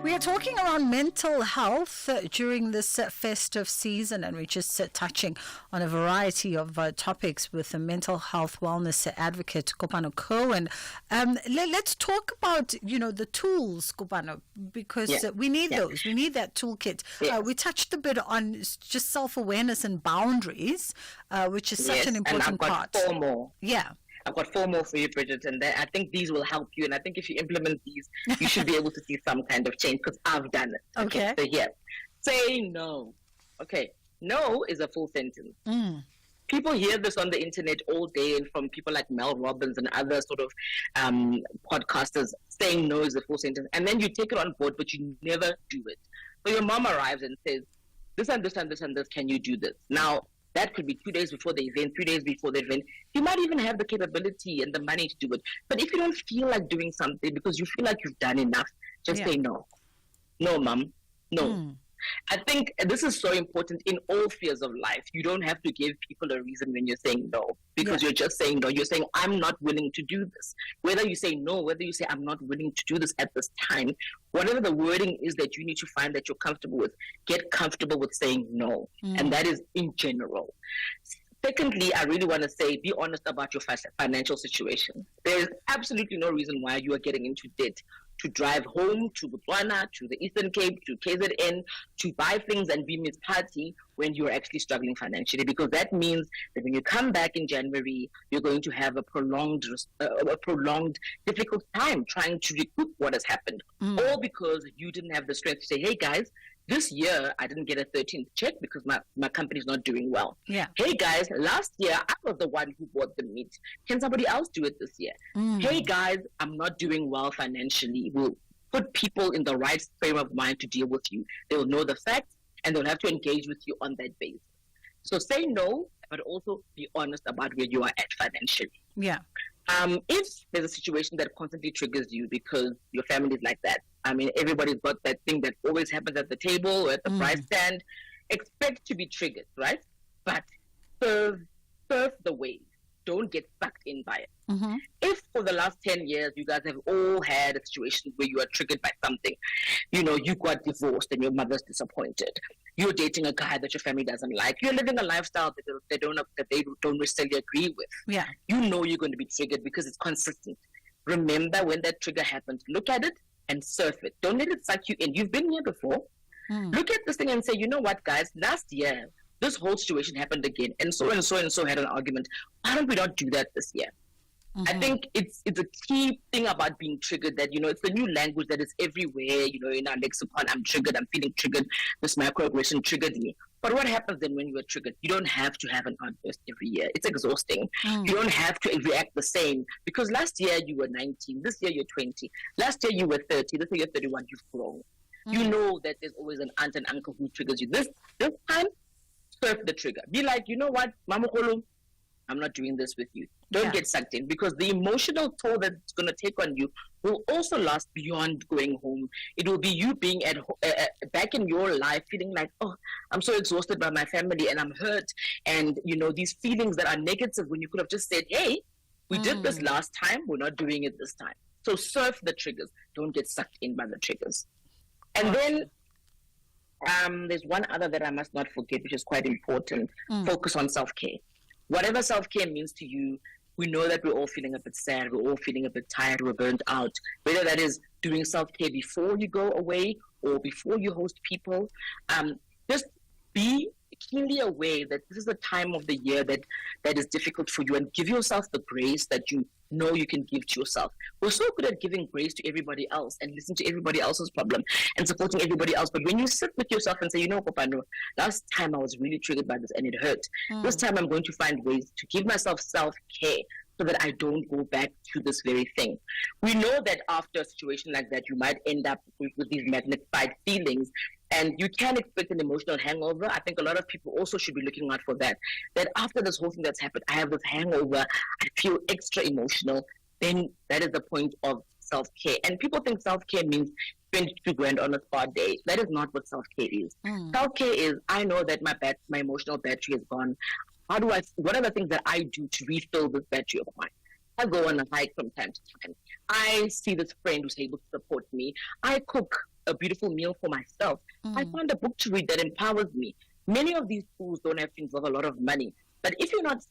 We are talking around mental health during this festive season, and we're just touching on a variety of topics with a mental health wellness advocate, Kopano Cohen. Let's talk about, the tools, Kopano, because we need those. We need that toolkit. We touched a bit on just self-awareness and boundaries, which is such an important part. And I've got 4 more. Yeah. I've got 4 more for you, Bridget, and I think these will help you. And I think if you implement these, you should be able to see some kind of change because I've done it. Okay. So here, say no. Okay. No is a full sentence. People hear this on the internet all day, and from people like Mel Robbins and other sort of podcasters saying no is a full sentence. And then you take it on board, but you never do it. So your mom arrives and says, this and this and this and this, can you do this? Now, that could be 2 days before the event, 3 days before the event. You might even have the capability and the money to do it. But if you don't feel like doing something because you feel like you've done enough, just say no. No, mom. No. I think this is so important in all spheres of life. You don't have to give people a reason when you're saying no, because you're just saying no. You're saying, I'm not willing to do this. Whether you say no, whether you say, I'm not willing to do this at this time, whatever the wording is that you need to find that you're comfortable with, get comfortable with saying no. And that is in general. Secondly, I really want to say, be honest about your financial situation. There is absolutely no reason why you are getting into debt to drive home to Botswana, to the Eastern Cape, to KZN, to buy things and be Miss Party when you're actually struggling financially, because that means that when you come back in January, you're going to have a prolonged, difficult time trying to recoup what has happened, all because you didn't have the strength to say, hey guys, this year I didn't get a 13th check because my company's not doing well. Yeah. Hey guys, last year I was the one who bought the meat. Can somebody else do it this year? Hey guys, I'm not doing well financially. We'll put people in the right frame of mind to deal with you. They'll know the facts and they'll have to engage with you on that basis. So say no, but also be honest about where you are at financially. Yeah. If there's a situation that constantly triggers you because your family is like that, I mean, everybody's got that thing that always happens at the table or at the price stand, expect to be triggered, right? But serve the wave. Don't get sucked in by it. If for the last 10 years you guys have all had a situation where you are triggered by something, you got divorced and your mother's disappointed, you're dating a guy that your family doesn't like, you're living a lifestyle that they don't necessarily agree with, you're going to be triggered because it's consistent. Remember, when that trigger happens, look at it and surf it. Don't let it suck you in. You've been here before. Look at this thing and say, you know what, guys, last year this whole situation happened again, and so and so and so had an argument. Why don't we not do that this year? I think it's a key thing about being triggered that, it's the new language that is everywhere, in our lexicon. I'm triggered, I'm feeling triggered, this microaggression triggered me. But what happens then when you are triggered? You don't have to have an outburst every year. It's exhausting. You don't have to react the same, because last year you were 19, this year you're 20, last year you were 30, this year you're 31, you've grown. You know that there's always an aunt and uncle who triggers you. This time, surf the trigger. Be like, you know what, Mama Kolo, I'm not doing this with you. Don't get sucked in, because the emotional toll that it's going to take on you will also last beyond going home. It will be you being at back in your life feeling like, oh, I'm so exhausted by my family and I'm hurt. And, these feelings that are negative when you could have just said, hey, we did this last time. We're not doing it this time. So surf the triggers. Don't get sucked in by the triggers. And then there's one other that I must not forget, which is quite important. Focus on self-care. Whatever self-care means to you, we know that we're all feeling a bit sad, we're all feeling a bit tired, we're burnt out. Whether that is doing self-care before you go away or before you host people, just be keenly aware that this is a time of the year that is difficult for you, and give yourself the grace that you know you can give to yourself. We're so good at giving grace to everybody else and listen to everybody else's problem and supporting everybody else. But when you sit with yourself and say, Kopano, last time I was really triggered by this and it hurt. This time I'm going to find ways to give myself self-care so that I don't go back to this very thing. We know that after a situation like that, you might end up with these magnified feelings, and you can expect an emotional hangover. I think a lot of people also should be looking out for that. That after this whole thing that's happened, I have this hangover, I feel extra emotional. Then that is the point of self-care. And people think self-care means spend $2,000 on a spa day. That is not what self-care is. Self-care is, I know that my emotional battery is gone. What are the things that I do to refill this battery of mine? I go on a hike from time to time. I see this friend who's able to support me. I cook a beautiful meal for myself. I find a book to read that empowers me. Many of these tools don't have to involve a lot of money. But if you're not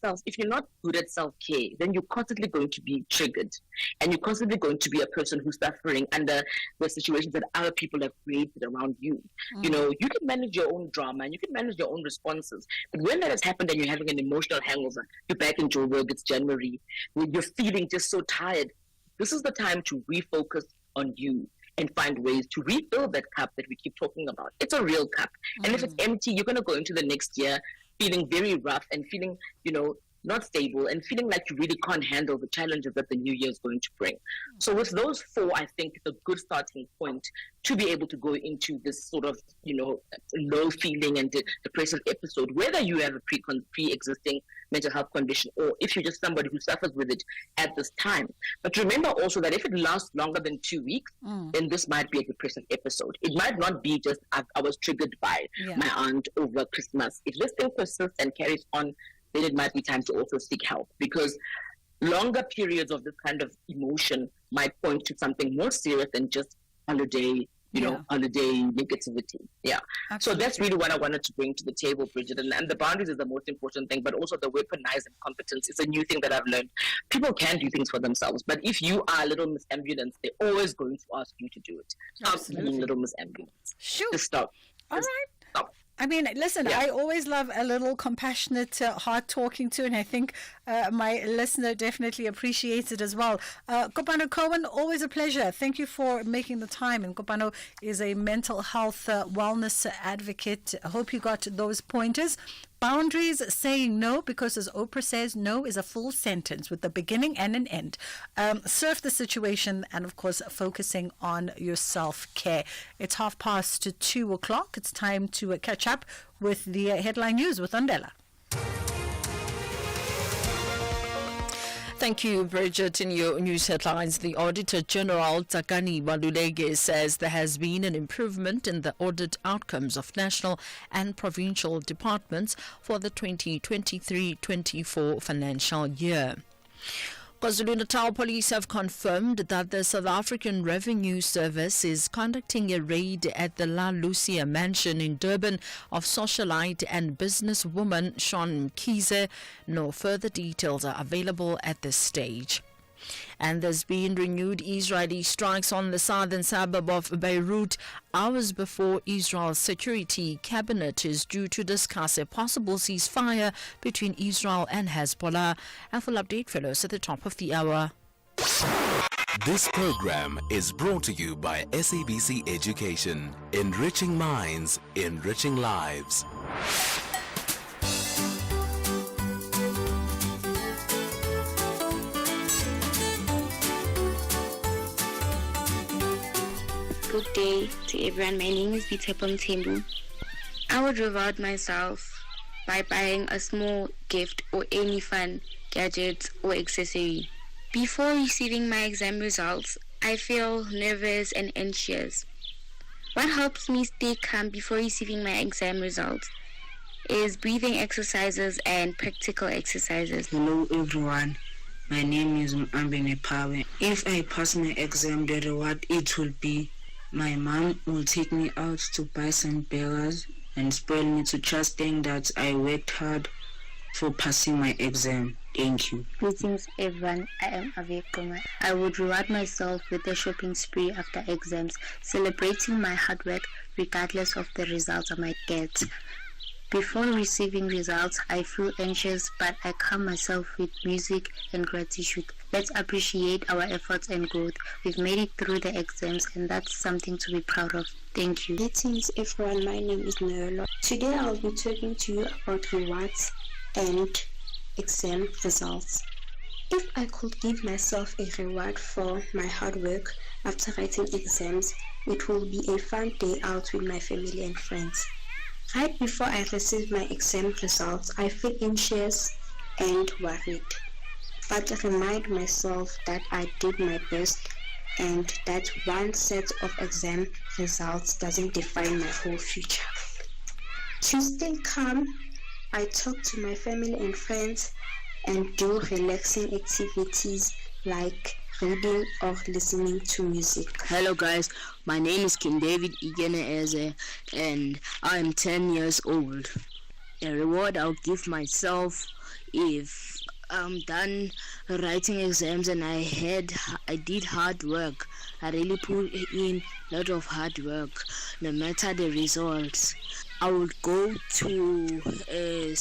good at self-care, then you're constantly going to be triggered, and you're constantly going to be a person who's suffering under the situations that other people have created around you. You know, you can manage your own drama and you can manage your own responses. But when that has happened and you're having an emotional hangover, you're back in Joburg, it's January, when you're feeling just so tired, this is the time to refocus on you and find ways to refill that cup that we keep talking about. It's a real cup. And if it's empty, you're going to go into the next year feeling very rough and feeling, you know, not stable and feeling like you really can't handle the challenges that the new year is going to bring. So with those four, I think it's a good starting point to be able to go into this sort of, you know, low feeling and depressive episode, whether you have a pre-existing mental health condition or if you're just somebody who suffers with it at this time. But remember also that if it lasts longer than 2 weeks, then this might be a depressive episode. It might not be just I was triggered by my aunt over Christmas. If this thing persists and carries on, then it might be time to also seek help, because longer periods of this kind of emotion might point to something more serious than just holiday, holiday negativity. Yeah. Absolutely. So that's really what I wanted to bring to the table, Bridget. And the boundaries is the most important thing, but also the weaponized incompetence is a new thing that I've learned. People can do things for themselves, but if you are a little Miss Ambulance, they're always going to ask you to do it. Stop being little Miss Ambulance. Sure. Just stop. All Just right. Stop. I mean, listen, I always love a little compassionate heart talking to, and I think my listener definitely appreciates it as well. Kopano Cohen, always a pleasure. Thank you for making the time. And Kopano is a mental health wellness advocate. I hope you got those pointers. Boundaries, saying no, because as Oprah says, no is a full sentence with a beginning and an end. Surf the situation and, of course, focusing on your self-care. It's 2:30. It's time to catch up with the headline news with Andela. Thank you, Bridget. In your news headlines, the Auditor General Takani Malulege says there has been an improvement in the audit outcomes of national and provincial departments for the 2023-24 financial year. KwaZulu-Natal police have confirmed that the South African Revenue Service is conducting a raid at the La Lucia mansion in Durban of socialite and businesswoman Sean Mkhize. No further details are available at this stage. And there's been renewed Israeli strikes on the southern suburb of Beirut hours before Israel's Security Cabinet is due to discuss a possible ceasefire between Israel and Hezbollah. And full update follows at the top of the hour. This program is brought to you by SABC Education, enriching minds, enriching lives. Good day to everyone. My name is Vitepon Tembu. I would reward myself by buying a small gift or any fun gadget or accessory. Before receiving my exam results, I feel nervous and anxious. What helps me stay calm before receiving my exam results is breathing exercises and practical exercises. Hello everyone. My name is Mbene Pawe. If I pass my exam, the reward it will be my mom will take me out to buy some burgers and spoil me to trusting that I worked hard for passing my exam. Thank you. Greetings everyone, I am Avekoma. I would reward myself with a shopping spree after exams, celebrating my hard work regardless of the results I might get. Before receiving results, I feel anxious, but I calm myself with music and gratitude. Let's appreciate our efforts and growth. We've made it through the exams, and that's something to be proud of. Thank you. Greetings everyone, my name is Nerlo. Today I'll be talking to you about rewards and exam results. If I could give myself a reward for my hard work after writing exams, it will be a fun day out with my family and friends. Right before I receive my exam results, I feel anxious and worried, but remind myself that I did my best and that one set of exam results doesn't define my whole future. To stay calm, I talk to my family and friends and do relaxing activities like reading, or listening to music. Hello guys, my name is King David Igene and I am 10 years old. The reward I'll give myself if I'm done writing exams and I did hard work. I really put in a lot of hard work, no matter the results. I would go to a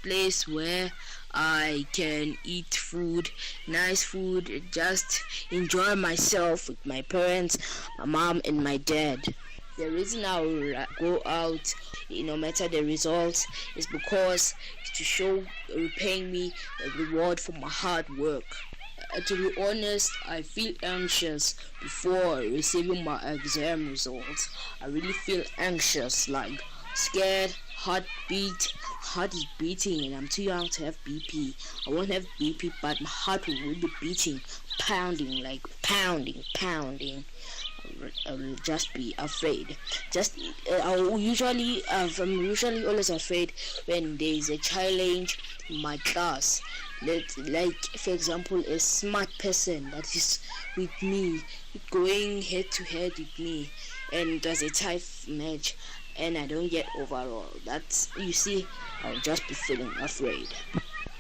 place where I can eat food, nice food, just enjoy myself with my parents, my mom and my dad. The reason I will go out, no matter the results, is because it's to show repaying me a reward for my hard work. To be honest, I feel anxious before receiving my exam results. I really feel anxious, like scared, heart is beating, and I'm too young to have BP. I won't have BP, but my heart will be beating, pounding. I will just be afraid. I'm usually always afraid when there is a challenge in my class. Like for example, a smart person that is with me, going head to head with me, and there's a tight match, and I don't get overall. That's, you see, I'll just be feeling afraid.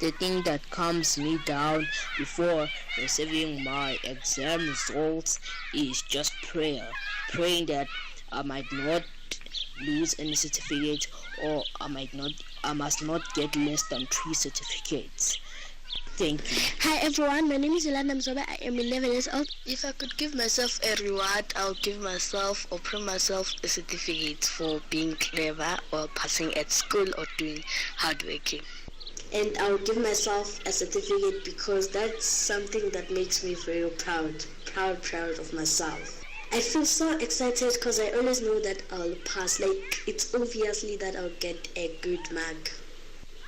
The thing that calms me down before receiving my exam results is just prayer. Praying that I might not lose any certificate, or I must not get less than 3 certificates. Thank you. Hi everyone, my name is Yolanda Mzobe. I am 11 years old. If I could give myself a reward, I'll give myself or prove myself a certificate for being clever or passing at school or doing hardworking. And I'll give myself a certificate because that's something that makes me very proud of myself. I feel so excited because I always know that I'll pass. Like, it's obviously that I'll get a good mark.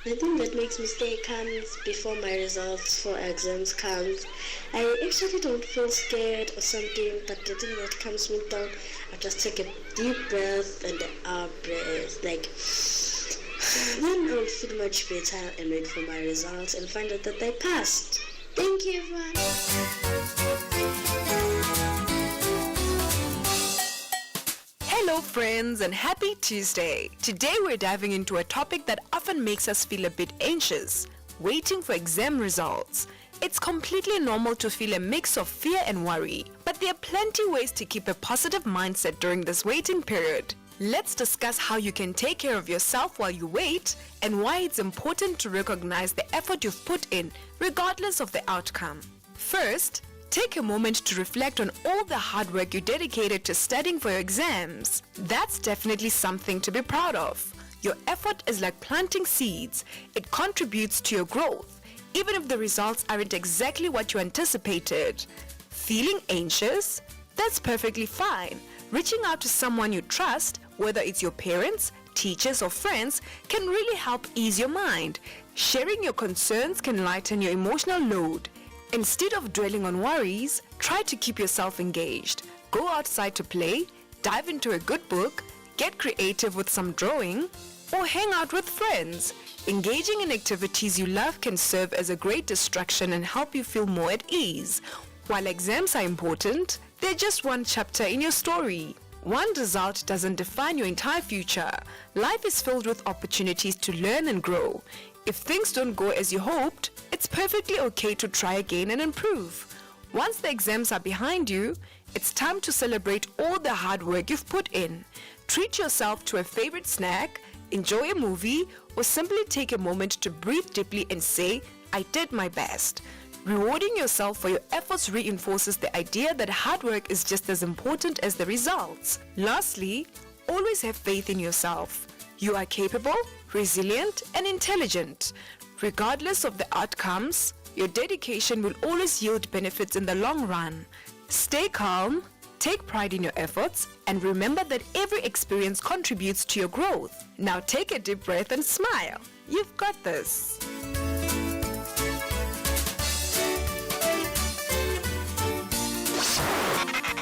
The thing that makes me stay calm before my results for exams comes, I actually don't feel scared or something, but the thing that calms me down, I just take a deep breath and out breath, like, then I'll feel much better and wait for my results and find out that I passed. Thank you, everyone. Hello friends and happy Tuesday. Today we're diving into a topic that often makes us feel a bit anxious, waiting for exam results. It's completely normal to feel a mix of fear and worry, but there are plenty ways to keep a positive mindset during this waiting period. Let's discuss how you can take care of yourself while you wait and why it's important to recognize the effort you've put in regardless of the outcome. First, take a moment to reflect on all the hard work you dedicated to studying for your exams. That's definitely something to be proud of. Your effort is like planting seeds. It contributes to your growth, even if the results aren't exactly what you anticipated. Feeling anxious? That's perfectly fine. Reaching out to someone you trust, whether it's your parents, teachers, or friends, can really help ease your mind. Sharing your concerns can lighten your emotional load. Instead of dwelling on worries, try to keep yourself engaged. Go outside to play, dive into a good book, get creative with some drawing, or hang out with friends. Engaging in activities you love can serve as a great distraction and help you feel more at ease. While exams are important, they're just one chapter in your story. One result doesn't define your entire future. Life is filled with opportunities to learn and grow. If things don't go as you hoped, it's perfectly okay to try again and improve. Once the exams are behind you, it's time to celebrate all the hard work you've put in. Treat yourself to a favorite snack, enjoy a movie, or simply take a moment to breathe deeply and say, I did my best. Rewarding yourself for your efforts reinforces the idea that hard work is just as important as the results. Lastly, always have faith in yourself. You are capable, resilient, and intelligent. Regardless of the outcomes, your dedication will always yield benefits in the long run. Stay calm, take pride in your efforts, and remember that every experience contributes to your growth. Now take a deep breath and smile. You've got this.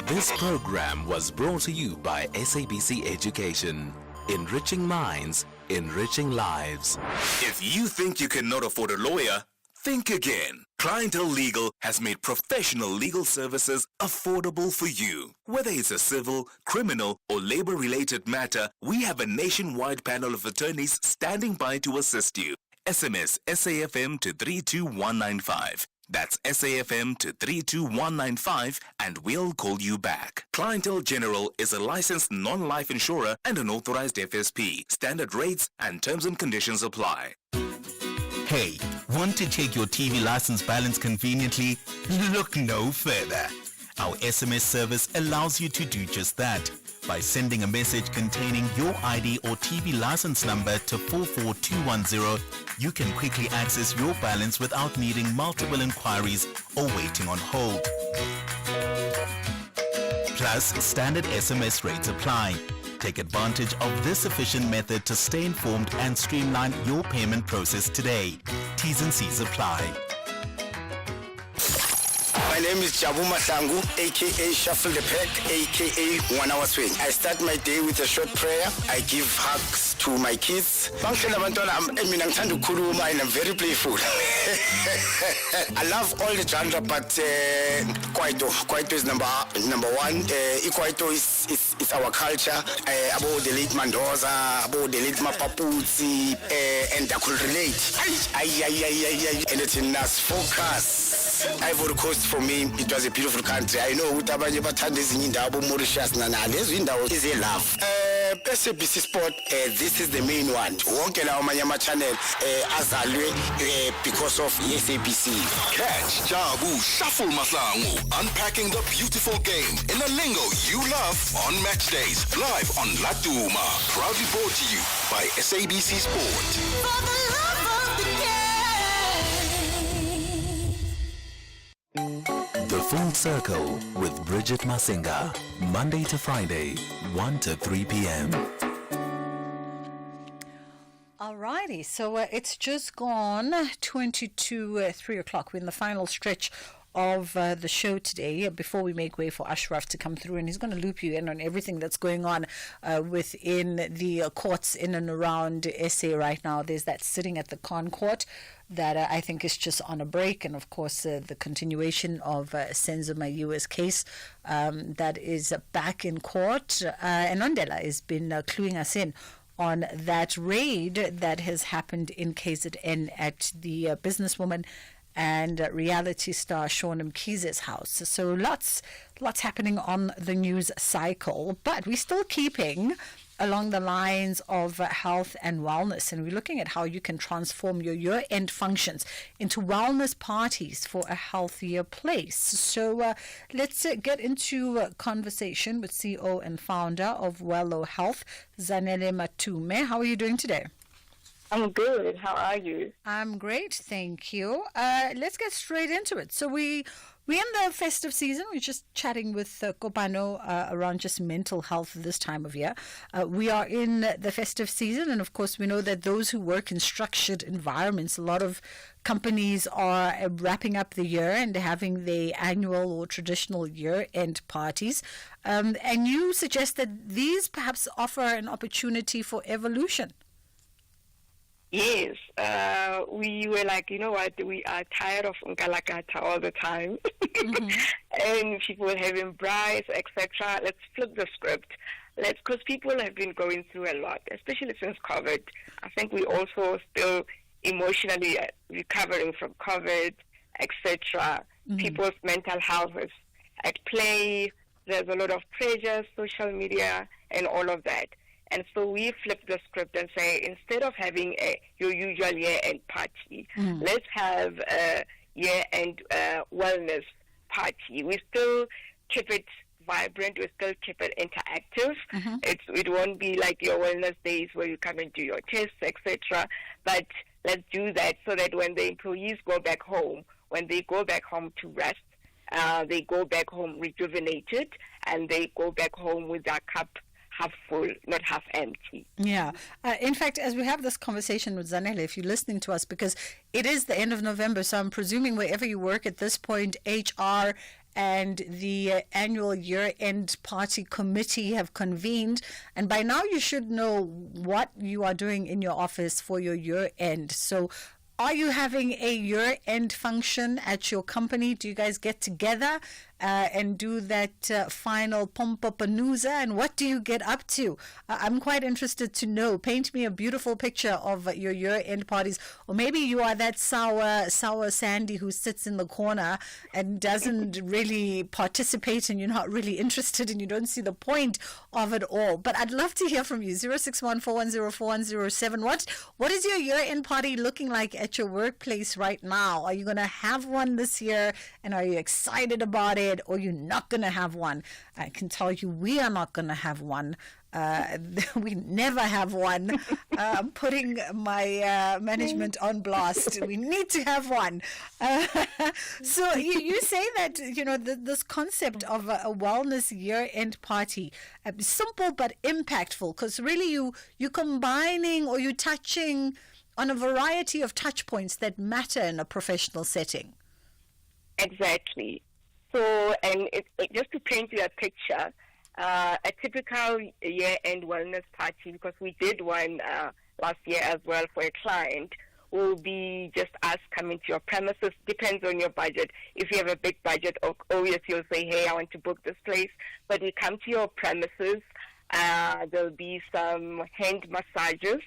This program was brought to you by SABC Education. Enriching minds, enriching lives. If you think you cannot afford a lawyer, Think again. Clientele Legal has made professional legal services affordable for you. Whether it's a civil, criminal, or labor-related matter, we have a nationwide panel of attorneys standing by to assist you. SMS SAFM to 32195. That's SAFM to 32195 and we'll call you back. Clientele General is a licensed non-life insurer and an authorized FSP. Standard rates and terms and conditions apply. Hey, want to check your TV license balance conveniently? Look no further. Our SMS service allows you to do just that. By sending a message containing your ID or TV license number to 44210, you can quickly access your balance without needing multiple inquiries or waiting on hold. Plus, standard SMS rates apply. Take advantage of this efficient method to stay informed and streamline your payment process today. T's and C's apply. My name is Jabu Masangu, aka Shuffle the Pack, aka 1 Hour Swing. I start my day with a short prayer. I give hugs to my kids. I'm very playful. I love all the genre, but Kwaito is number one. Kwaito is our culture. About the late Mendoza, about the late Mapaputsi, and I could relate. And it's in us focus. Ivory Coast for me, it was a beautiful country. I know Utabanye Batandes in Indabo, Mauritius, Nanades, Window is a love. SABC Sport, this is the main one. Wonkela Mayama channel, Azalwe, because of SABC. Catch Jabu Shuffle Masangu unpacking the beautiful game in a lingo you love on match days. Live on Latuma. Proudly brought to you by SABC Sport. For the love of the game. The Full Circle with Bridget Masinga. Monday to Friday, 1 to 3 p.m. Alrighty, so it's just gone 20 to 3 o'clock. We're in the final stretch of the show today before we make way for Ashraf to come through, and he's going to loop you in on everything that's going on within the courts in and around SA right now. There's that sitting at the Con Court that I think is just on a break, and of course the continuation of Senzima US case that is back in court. And Ondela has been cluing us in on that raid that has happened in KZN at the businesswoman and reality star Sean Mkhize's house. So lots happening on the news cycle, but we're still keeping along the lines of health and wellness, and we're looking at how you can transform your year-end functions into wellness parties for a healthier place. So let's get into a conversation with CEO and founder of Wello Health, Zanele Matume. How are you doing today? I'm good. How are you? I'm great, thank you. Let's get straight into it. So we're in the festive season. We're just chatting with Kopano around just mental health this time of year. We are in the festive season, and of course we know that those who work in structured environments, a lot of companies are wrapping up the year and having their annual or traditional year-end parties. And you suggest that these perhaps offer an opportunity for evolution. Yes, we were like, you know what, we are tired of Ngalakata all the time. And people having brides, etc. Let's flip the script. Because people have been going through a lot, especially since COVID. I think we also still emotionally recovering from COVID, etc. People's mental health is at play. There's a lot of pressure, social media, and all of that. And so we flip the script and say, instead of having your usual year-end party, let's have a year-end wellness party. We still keep it vibrant. We still keep it interactive. It won't be like your wellness days where you come and do your tests, etc. But let's do that so that when the employees go back home, when they go back home to rest, they go back home rejuvenated, and they go back home with their cup half full, not half empty. Yeah. In fact, as we have this conversation with Zanele, if you're listening to us, because it is the end of November, so I'm presuming wherever you work at this point, HR and the annual year-end party committee have convened, and by now you should know what you are doing in your office for your year-end. So Are you having a year-end function at your company? Do you guys get together and do that final pompapanooza? And what do you get up to? I'm quite interested to know. Paint me a beautiful picture of your year-end parties. Or maybe you are that sour Sandy who sits in the corner and doesn't really participate, and you're not really interested and you don't see the point of it all. But I'd love to hear from you. 061-410-4107. What is your year-end party looking like at your workplace right now? Are you going to have one this year, and are you excited about it, or you're not going to have one? I can tell you we are not going to have one. We never have one. I'm putting my management on blast. We need to have one. So you say that, this concept of a wellness year-end party, simple but impactful, because really you're combining or you're touching on a variety of touch points that matter in a professional setting. Exactly. So, and just to paint you a picture, a typical year-end wellness party, because we did one last year as well for a client, will be just us coming to your premises. Depends on your budget. If you have a big budget, obviously you'll say, hey, I want to book this place. But we come to your premises. There'll be some hand massages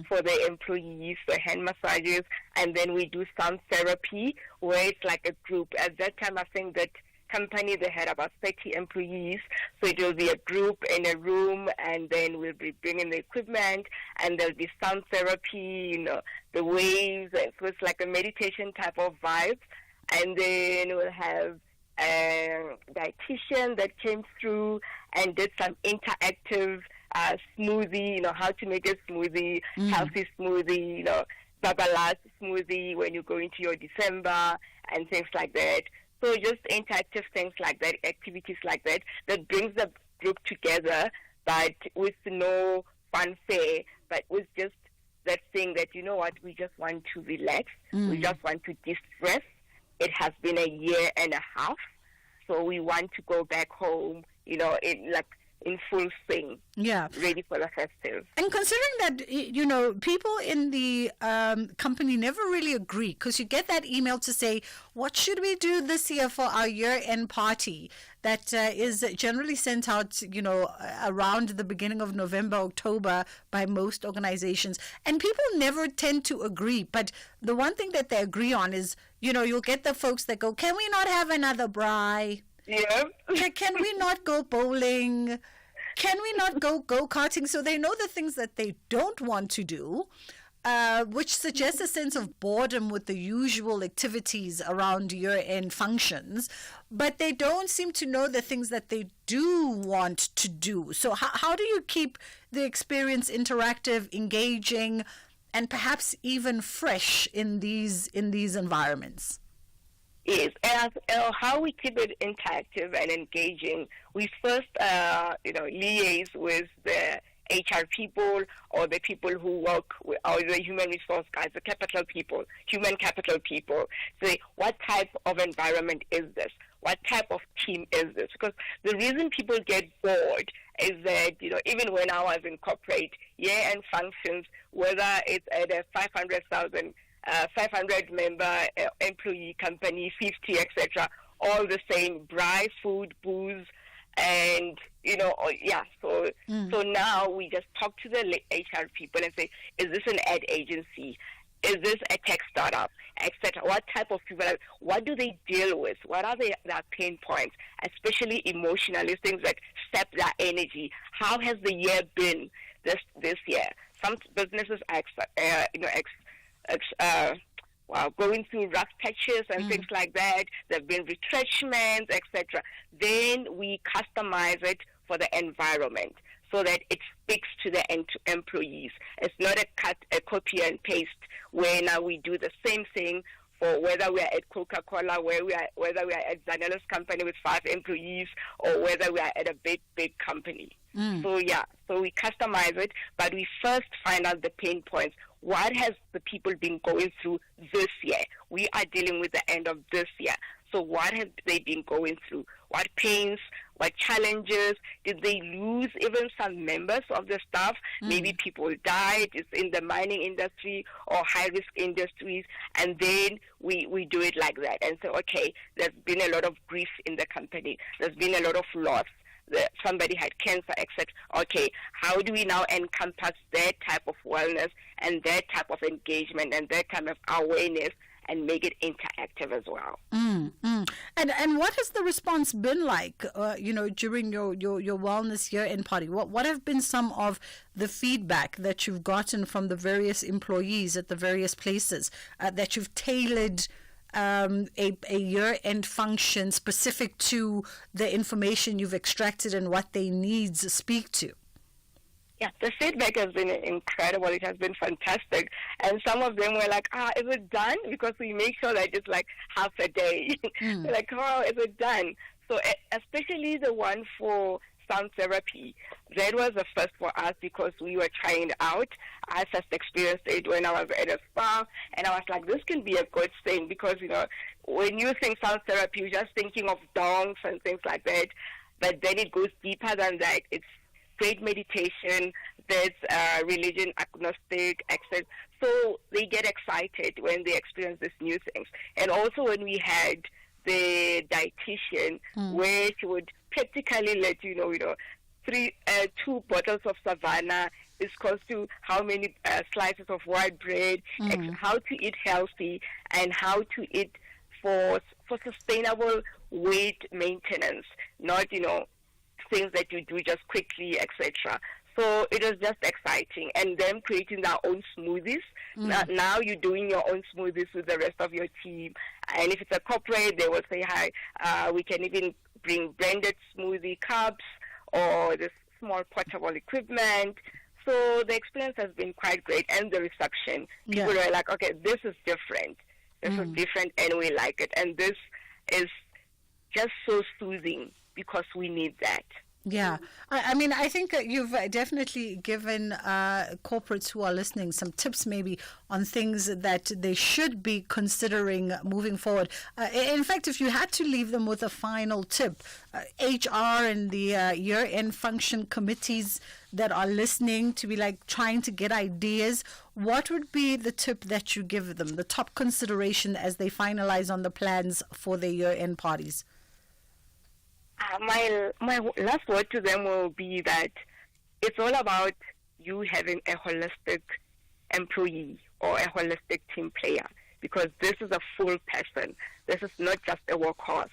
for the employees, the hand massages, and then we do some therapy where it's like a group. At that time, I think that company, they had about 30 employees, so it will be a group in a room, and then we'll be bringing the equipment, and there'll be sound therapy, the waves, and so it's like a meditation type of vibe. And then we'll have a dietitian that came through and did some interactive smoothie, how to make a smoothie, healthy smoothie, Babalas smoothie when you go into your December and things like that. So just interactive things like that, activities like that, that brings the group together, but with no fanfare, but with just that thing that, we just want to relax, we just want to de-stress. It has been a year and a half, so we want to go back home, in full swing, ready for the festive. And considering that, people in the company never really agree, because you get that email to say, what should we do this year for our year-end party? That is generally sent out, around the beginning of November, October by most organizations. And people never tend to agree. But the one thing that they agree on is, you'll get the folks that go, can we not have another braai? Yeah. Can we not go bowling? Can we not go go-karting? So they know the things that they don't want to do, which suggests a sense of boredom with the usual activities around year-end functions, but they don't seem to know the things that they do want to do. So how do you keep the experience interactive, engaging, and perhaps even fresh in these environments? Yes, as how we keep it interactive and engaging, we first, liaise with the HR people or the people who work with, or the human resource guys, the human capital people. Say, what type of environment is this? What type of team is this? Because the reason people get bored is that, even when I was in corporate, year-end functions, whether it's at a 500 member employee company, 50, etc., all the same, braai, food, booze, and so now we just talk to the HR people and say, is this an ad agency? Is this a tech startup, etc.? What type of people? What do they deal with? What are their pain points, especially emotionally, things that sap their energy? How has the year been this year? Some businesses are going through rough patches and things like that. There have been retrenchments, etc. Then we customize it for the environment so that it speaks to the employees. It's not a copy and paste where now we do the same thing for whether we are at Coca-Cola, whether we are at Zanella's company with 5 employees, or whether we are at a big company. So we customize it, but we first find out the pain points. What has the people been going through this year? We are dealing with the end of this year. So what have they been going through? What pains, What challenges? Did they lose even some members of the staff? Maybe people died. It's in the mining industry or high-risk industries. And then we do it like that and say, okay, there's been a lot of grief in the company. There's been a lot of loss. Somebody had cancer, etc. Okay, how do we now encompass that type of wellness and that type of engagement and that type of awareness and make it interactive as well? And what has the response been like, during your wellness year-end party? What have been some of the feedback that you've gotten from the various employees at the various places that you've tailored a year-end function specific to the information you've extracted and what they needs speak to? Yeah, the feedback has been incredible. It has been fantastic. And some of them were like, is it done? Because we make sure that it's like half a day. They're like, oh, is it done? So especially the one for sound therapy, that was the first for us because we were trying it out. I first experienced it when I was at a spa, and I was like, this can be a good thing because, when you think sound therapy, you're just thinking of dongs and things like that. But then it goes deeper than that. It's great meditation, there's religion agnostic access. So they get excited when they experience these new things. And also when we had the dietitian where she would practically let you know, 2 bottles of Savannah is close to how many slices of white bread, how to eat healthy, and how to eat for sustainable weight maintenance, not, things that you do just quickly, etc. So it was just exciting. And them creating their own smoothies. Now you're doing your own smoothies with the rest of your team. And if it's a corporate, they will say, hi, we can even bring blended smoothie cups or this small portable equipment. So the experience has been quite great. And the reception. People are like, okay, this is different. This is different and we like it. And this is just so soothing because we need that. Yeah. I mean, I think you've definitely given corporates who are listening some tips maybe on things that they should be considering moving forward. In fact, if you had to leave them with a final tip, HR and the year-end function committees that are listening to be like trying to get ideas, what would be the tip that you give them, the top consideration as they finalize on the plans for their year-end parties? My last word to them will be that it's all about you having a holistic employee or a holistic team player, because this is a full person. This is not just a workhorse.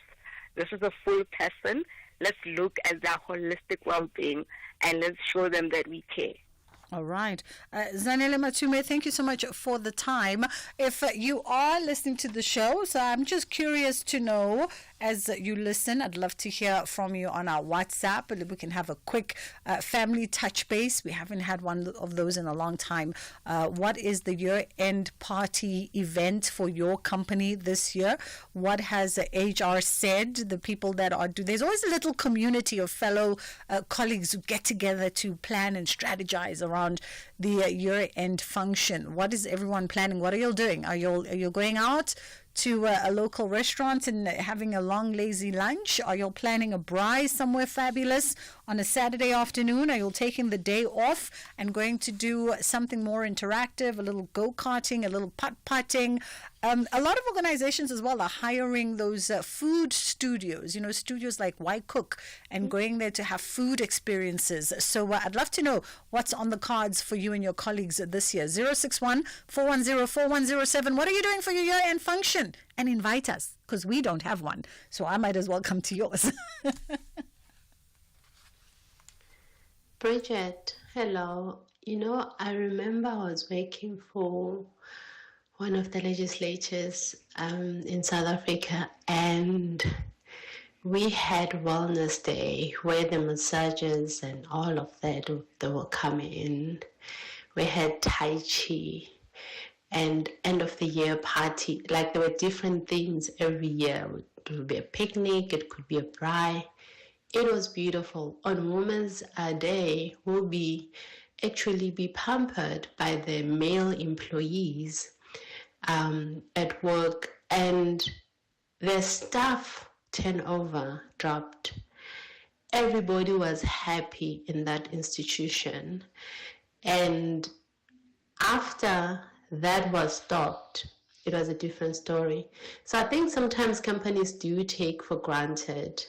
This is a full person. Let's look at their holistic well-being and let's show them that we care. All right. Zanele Matume, thank you so much for the time. If you are listening to the show, so I'm just curious to know, as you listen, I'd love to hear from you on our WhatsApp. We can have a quick family touch base. We haven't had one of those in a long time. What is the year-end party event for your company this year? What has HR said? The people that are there's always a little community of fellow colleagues who get together to plan and strategize around the year-end function. What is everyone planning? What are you doing? Are you going out to a local restaurant and having a long lazy lunch? Are you planning a braai somewhere fabulous on a Saturday afternoon? Are you taking the day off and going to do something more interactive, a little go-karting, a little putt-putting? A lot of organizations as well are hiring those food studios, studios like Why Cook, and going there to have food experiences. So I'd love to know what's on the cards for you and your colleagues this year. 061-410-4107. What are you doing for your year-end function? And invite us, because we don't have one. So I might as well come to yours. Bridget, hello. I remember I was working for one of the legislatures in South Africa, and we had Wellness Day where the massages and all of that, they were coming in. We had Tai Chi and end of the year party. Like, there were different themes every year. It would be a picnic, it could be a braai. It was beautiful. On Women's Day, we'll actually be pampered by the male employees at work, and the staff turnover dropped. everybody was happy in that institution. And after that was stopped, it was a different story. So I think sometimes companies do take for granted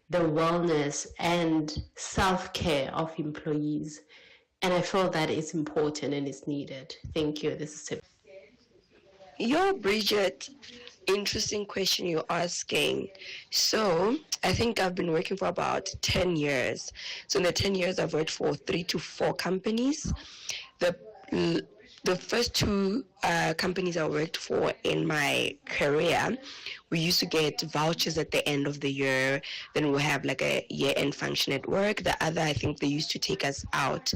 the wellness and self-care of employees. And I feel that it's important and it's needed. Thank you. This is Tiff. Yo, Bridget, interesting question you're asking. So, I think I've been working for about 10 years. So, in the 10 years, I've worked for 3 to 4 companies. The first 2 companies I worked for in my career, we used to get vouchers at the end of the year. Then we'll have like a year-end function at work. The other, I think they used to take us out.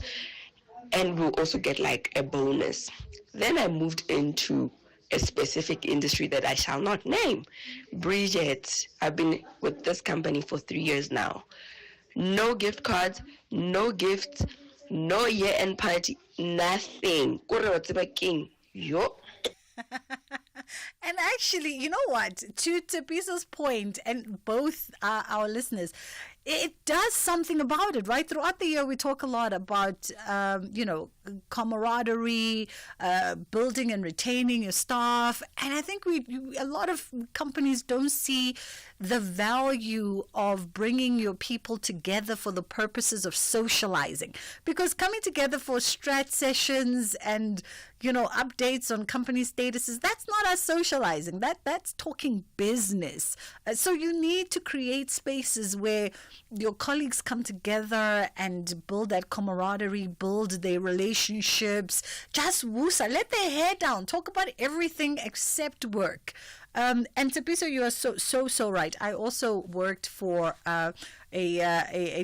And we'll also get like a bonus. Then I moved into a specific industry that I shall not name. Bridget, I've been with this company for 3 years now. No gift cards, no gifts, no year-end party, nothing. Yo. And actually, you know what? To Piso's point, and both our listeners, it does something about it, right? Throughout the year, we talk a lot about, camaraderie, building and retaining your staff. And I think a lot of companies don't see the value of bringing your people together for the purposes of socializing. Because coming together for strat sessions and, updates on company statuses, that's not us socializing. That's talking business. So you need to create spaces where your colleagues come together and build that camaraderie, build their relationships, just woosa, let their hair down, talk about everything except work. And Tapiso, you are so right. I also worked for a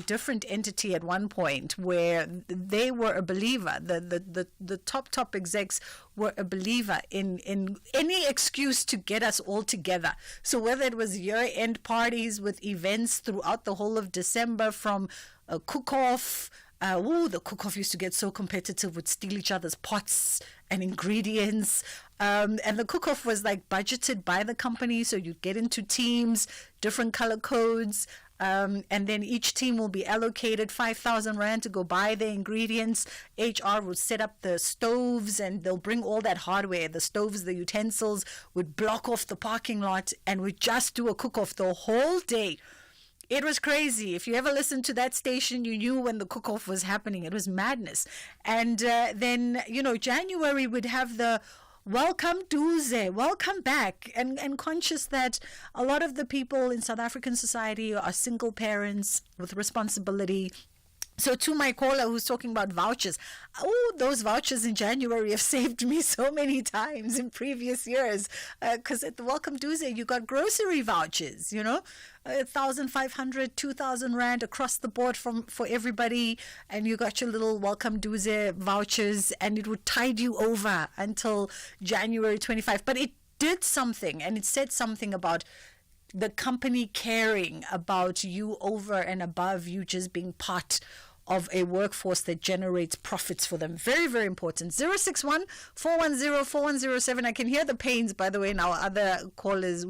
different entity at one point where they were a believer. The top execs were a believer in any excuse to get us all together. So whether it was year-end parties with events throughout the whole of December, from a cook-off. The cook-off used to get so competitive, would steal each other's pots and ingredients. And the cook-off was like budgeted by the company. So you'd get into teams, different color codes. And then each team will be allocated 5,000 Rand to go buy the ingredients. HR will set up the stoves and they'll bring all that hardware. The stoves, the utensils would block off the parking lot and we'd just do a cook-off the whole day. It was crazy. If you ever listened to that station, you knew when the cook-off was happening. It was madness. And then, January would have the welcome Duze, welcome back. And conscious that a lot of the people in South African society are single parents with responsibility. So to my caller who's talking about vouchers, those vouchers in January have saved me so many times in previous years. Because at the Welcome Tuesday, you got grocery vouchers, 1,500, 2,000 Rand across the board for everybody. And you got your little Welcome Tuesday vouchers and it would tide you over until January 25. But it did something, and it said something about the company caring about you over and above you just being part of a workforce that generates profits for them. Very, very important. 061-410-4107. I can hear the pains, by the way, in our other callers.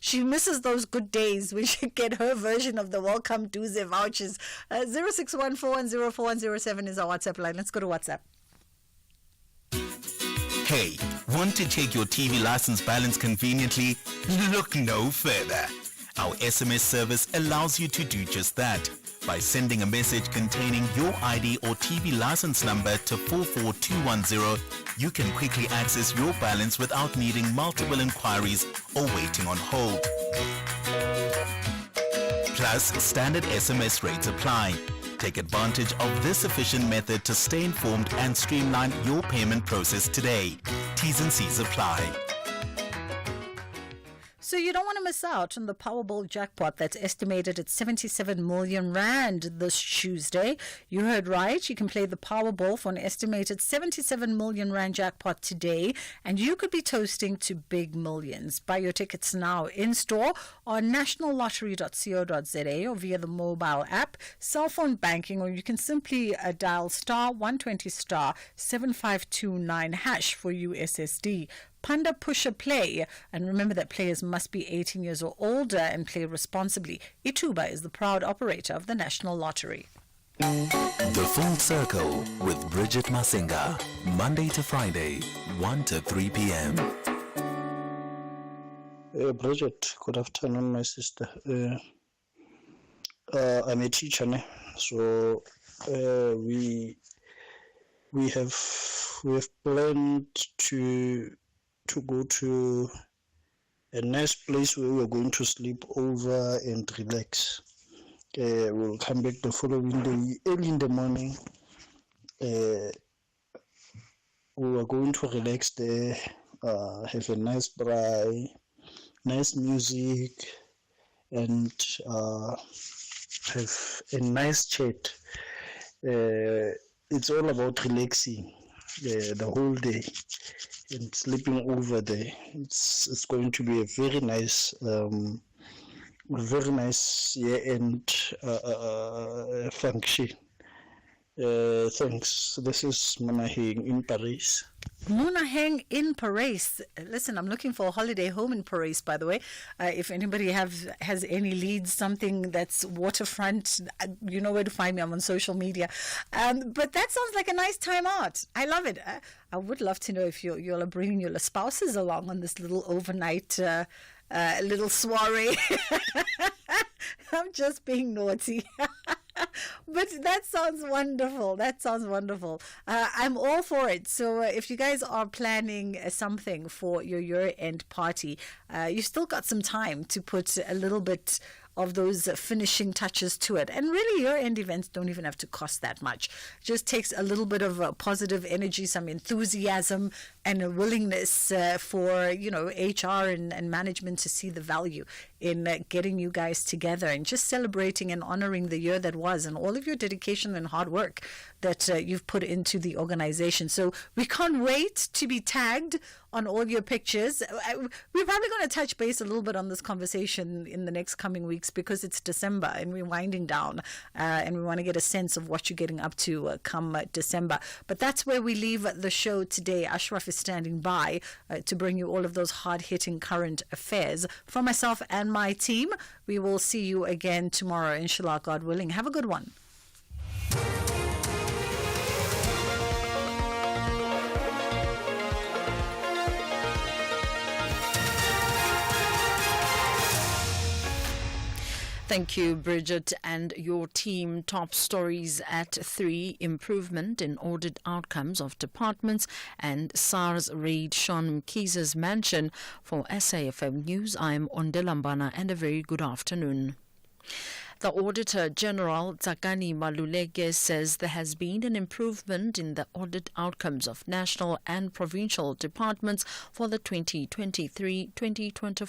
She misses those good days when she get her version of the Welcome Tuesday vouchers. 061-410-4107 is our WhatsApp line. Let's go to WhatsApp. Hey, want to check your TV license balance conveniently? Look no further. Our SMS service allows you to do just that. By sending a message containing your ID or TV license number to 44210, you can quickly access your balance without needing multiple inquiries or waiting on hold. Plus, standard SMS rates apply. Take advantage of this efficient method to stay informed and streamline your payment process today. T's and C's apply. So you don't want to miss out on the Powerball jackpot that's estimated at 77 million Rand this Tuesday. You heard right. You can play the Powerball for an estimated 77 million Rand jackpot today, and you could be toasting to big millions. Buy your tickets now in store on nationallottery.co.za or via the mobile app, cell phone banking, or you can simply dial *120 *7529# for USSD. Panda Pusher Play. And remember that players must be 18 years or older and play responsibly. Ituba is the proud operator of the National Lottery. The Full Circle with Bridget Masinga. Monday to Friday, 1 to 3 p.m. Bridget, good afternoon, my sister. I'm a teacher, so we have planned to go to a nice place where we're going to sleep over and relax. We'll come back the following day early in the morning. We are going to relax there, have a nice braai, nice music, and have a nice chat. It's all about relaxing the whole day and sleeping over there. It's going to be a very nice year-end function. Thanks. This is Monaheng in Paris. Monaheng in Paris. Listen, I'm looking for a holiday home in Paris, by the way. If anybody has any leads, something that's waterfront, you know where to find me. I'm on social media. But that sounds like a nice time out. I love it. I would love to know if you're bringing your spouses along on this little overnight little soiree. I'm just being naughty. But that sounds wonderful. I'm all for it. So if you guys are planning something for your year-end party, you still got some time to put a little bit of those finishing touches to it. And really, year-end events don't even have to cost that much. It just takes a little bit of positive energy, some enthusiasm, and a willingness for, HR and management to see the value in getting you guys together and just celebrating and honoring the year that was and all of your dedication and hard work that you've put into the organization. So we can't wait to be tagged on all your pictures. We're probably going to touch base a little bit on this conversation in the next coming weeks because it's December and we're winding down and we want to get a sense of what you're getting up to come December. But that's where we leave the show today. Ashraf is standing by to bring you all of those hard-hitting current affairs. For myself and my team, we will see you again tomorrow, inshallah, God willing. Have a good one. Thank you, Bridget, and your team. Top stories at 3: improvement in audit outcomes of departments, and SARS raid Sean Mkiza's mansion. For SAFM News, I'm Ondelambana, and a very good afternoon. The Auditor General, Tsakani Maluleke, says there has been an improvement in the audit outcomes of national and provincial departments for the 2023-2024